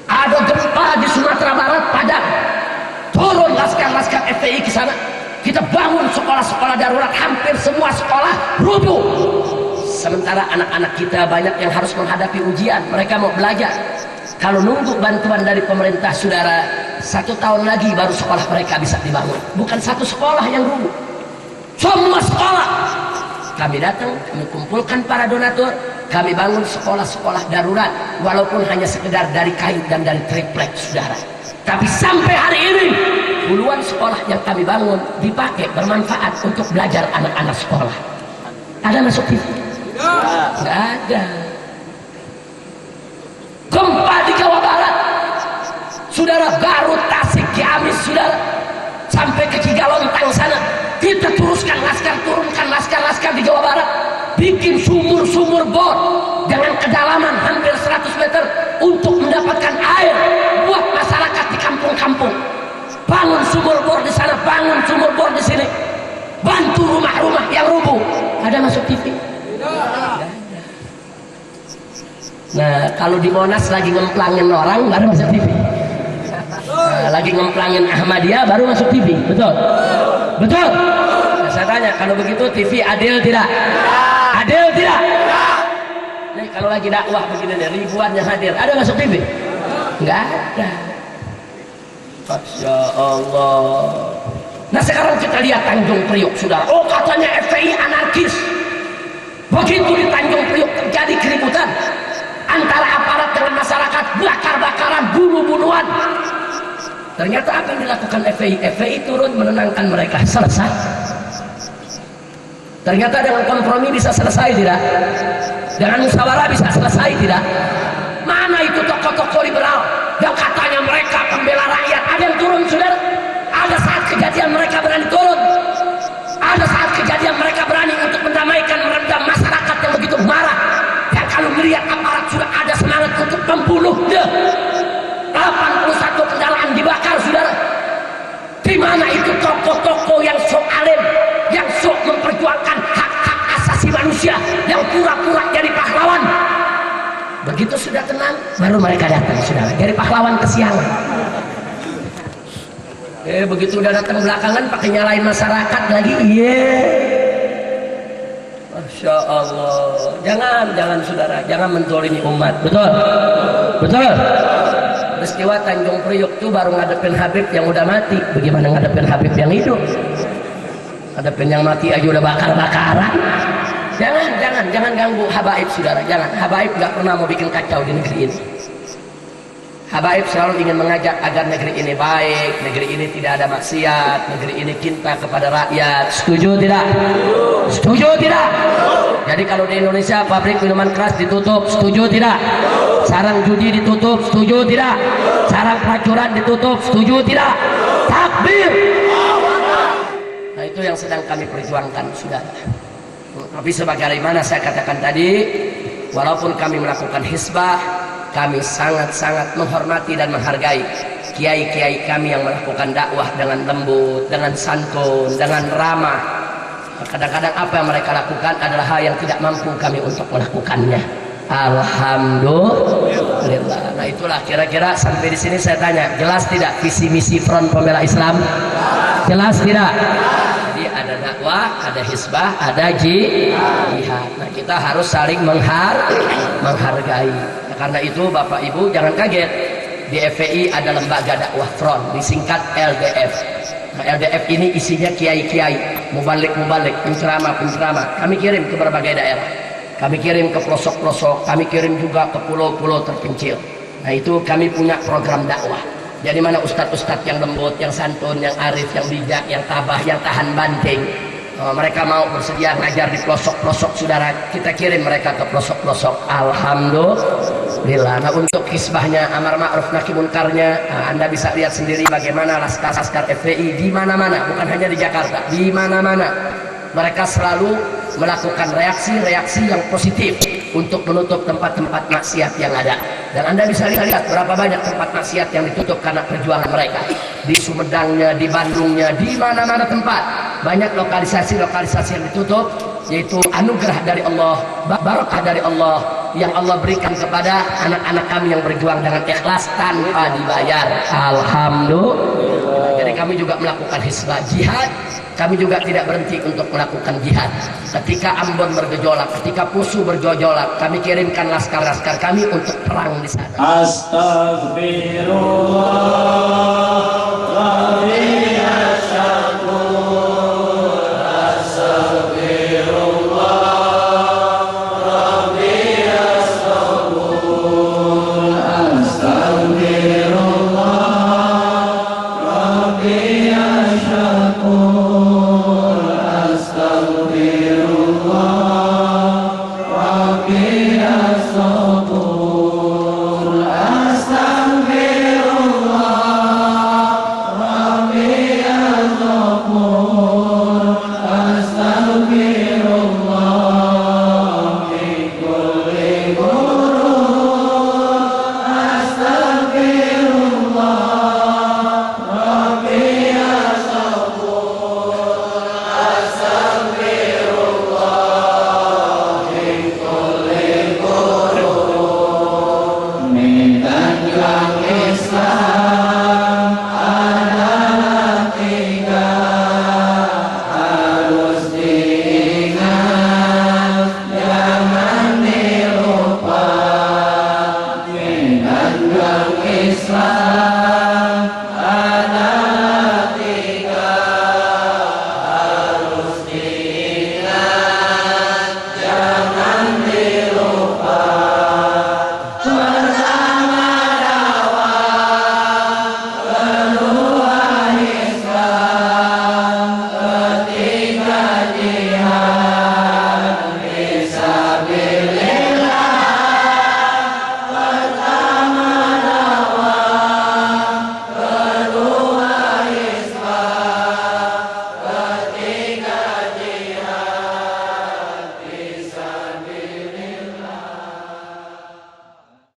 Ada gempa di Sumatera Barat, Padang. Turun laskar-laskar FPI ke sana. Kita bangun sekolah-sekolah darurat, hampir semua sekolah rubuh. Sementara anak-anak kita banyak yang harus menghadapi ujian, mereka mau belajar. Kalau nunggu bantuan dari pemerintah, saudara, 1 tahun lagi baru sekolah mereka bisa dibangun. Bukan 1 sekolah yang rubuh, semua sekolah. Kami datang, kami kumpulkan para donatur, kami bangun sekolah-sekolah darurat, walaupun hanya sekedar dari kain dan dari triplek, saudara. Tapi sampai hari ini puluhan sekolah yang kami bangun dipakai, bermanfaat untuk belajar anak-anak sekolah. Ada masuk TV? Nggak ada. Gempa di Jawa Barat, saudara, Garut, Tasik, Ciamis, saudara, sampai ke Cigalontang sana. Kita turunkan laskar di Jawa Barat, bikin sumur-sumur bor dengan kedalaman hampir 100 meter untuk mendapatkan air buat masyarakat di kampung-kampung. Bangun sumur bor di sana, bangun sumur bor di sini, bantu rumah-rumah yang rubuh. Ada masuk TV? Nah, kalau di Monas lagi ngemplangin orang baru masuk TV. Nah, lagi ngemplangin Ahmadiyah baru masuk TV, betul? Betul? Nah, saya tanya, kalau begitu TV adil tidak? Adil tidak? Nih, kalau lagi dakwah begini nih, ribuan yang hadir, ada masuk TV? Enggak ada. Masya Allah. Nah sekarang kita lihat Tanjung Priok, saudara. Oh, katanya FPI anarkis. Begitu di Tanjung Priok terjadi keributan antara aparat dengan masyarakat, bakar-bakaran, bunuh-bunuhan. Ternyata apa yang dilakukan FPI? FPI turun menenangkan mereka, selesai. Ternyata dengan kompromi bisa selesai tidak? Dengan musyawarah bisa selesai tidak? Mana itu tokoh-tokoh liberal yang katanya mereka pembela rakyat? Ada yang turun, saudara? Ada saat kejadian mereka berani turun. Ada saat kejadian mereka berani untuk mendamaikan, meredam masyarakat yang begitu marah. Yang kalau melihat aparat sudah ada semangat untuk membunuh dia. 81 kendaraan dibakar, saudara. Di mana itu tokoh-tokoh yang sok alim, yang sok memperjuangkan hak-hak asasi manusia, yang pura-pura jadi pahlawan? Begitu sudah tenang, baru mereka datang, saudara. Dari pahlawan kesiangan. Begitu udah datang belakangan pakai nyalain masyarakat lagi. Masya Allah. Jangan saudara, jangan menzalimi umat. Betul? Betul? Peristiwa Tanjung Priok itu baru ngadepin Habib yang udah mati. Bagaimana ngadepin Habib yang hidup? Ngadepin yang mati aja udah bakar-bakaran. Jangan ganggu habaib, saudara. Jangan. Habaib gak pernah mau bikin kacau di negeri ini. Habaib selalu ingin mengajak agar negeri ini baik, negeri ini tidak ada maksiat, negeri ini cinta kepada rakyat. Setuju tidak? Setuju tidak? Jadi kalau di Indonesia pabrik minuman keras ditutup, setuju tidak? Sarang judi ditutup, setuju tidak? Sarang pelacuran ditutup, setuju tidak? Takbir! Nah itu yang sedang kami perjuangkan, saudara. Tapi sebagaimana saya katakan tadi, walaupun kami melakukan hizbah, kami sangat-sangat menghormati dan menghargai kiai-kiai kami yang melakukan dakwah dengan lembut, dengan santun, dengan ramah. Kadang-kadang apa yang mereka lakukan adalah hal yang tidak mampu kami untuk melakukannya. Alhamdulillah. Nah itulah kira-kira sampai di sini saya tanya, jelas tidak visi misi Front Pembela Islam? Jelas tidak? Jadi ada dakwah, ada hizbah, ada jihad. Nah kita harus saling menghargai. Karena itu Bapak Ibu jangan kaget Di FPI ada lembaga dakwah front, disingkat LDF. Nah, LDF ini isinya kiai-kiai, mubalik-mubalik, penceramah-penceramah. Kami kirim ke berbagai daerah. Kami kirim ke pelosok-pelosok, kami kirim juga ke pulau-pulau terpencil. Nah, itu kami punya program dakwah. Jadi mana ustadz-ustadz yang lembut, yang santun, yang arif, yang bijak, yang tabah, yang tahan banting. Mereka mau bersedia ngajar di pelosok-pelosok, saudara, kita kirim mereka ke pelosok-pelosok. Alhamdulillah. Nah, untuk kisbahnya amar ma'ruf nahi munkarnya, Anda bisa lihat sendiri bagaimana laskar-laskar FPI di mana-mana, bukan hanya di Jakarta, di mana-mana mereka selalu melakukan reaksi-reaksi yang positif untuk menutup tempat-tempat maksiat yang ada. Dan Anda bisa lihat berapa banyak tempat maksiat yang ditutup karena perjuangan mereka. Di Sumedangnya, di Bandungnya, di mana-mana tempat banyak lokalisasi-lokalisasi yang ditutup, yaitu anugerah dari Allah, barakah dari Allah yang Allah berikan kepada anak-anak kami yang berjuang dengan ikhlas tanpa dibayar. Alhamdulillah. Jadi kami juga melakukan hisbah jihad. Kami juga tidak berhenti untuk melakukan jihad. Ketika Ambon bergejolak, ketika Pusu bergejolak, kami kirimkan laskar-laskar kami untuk perang di sana. Minta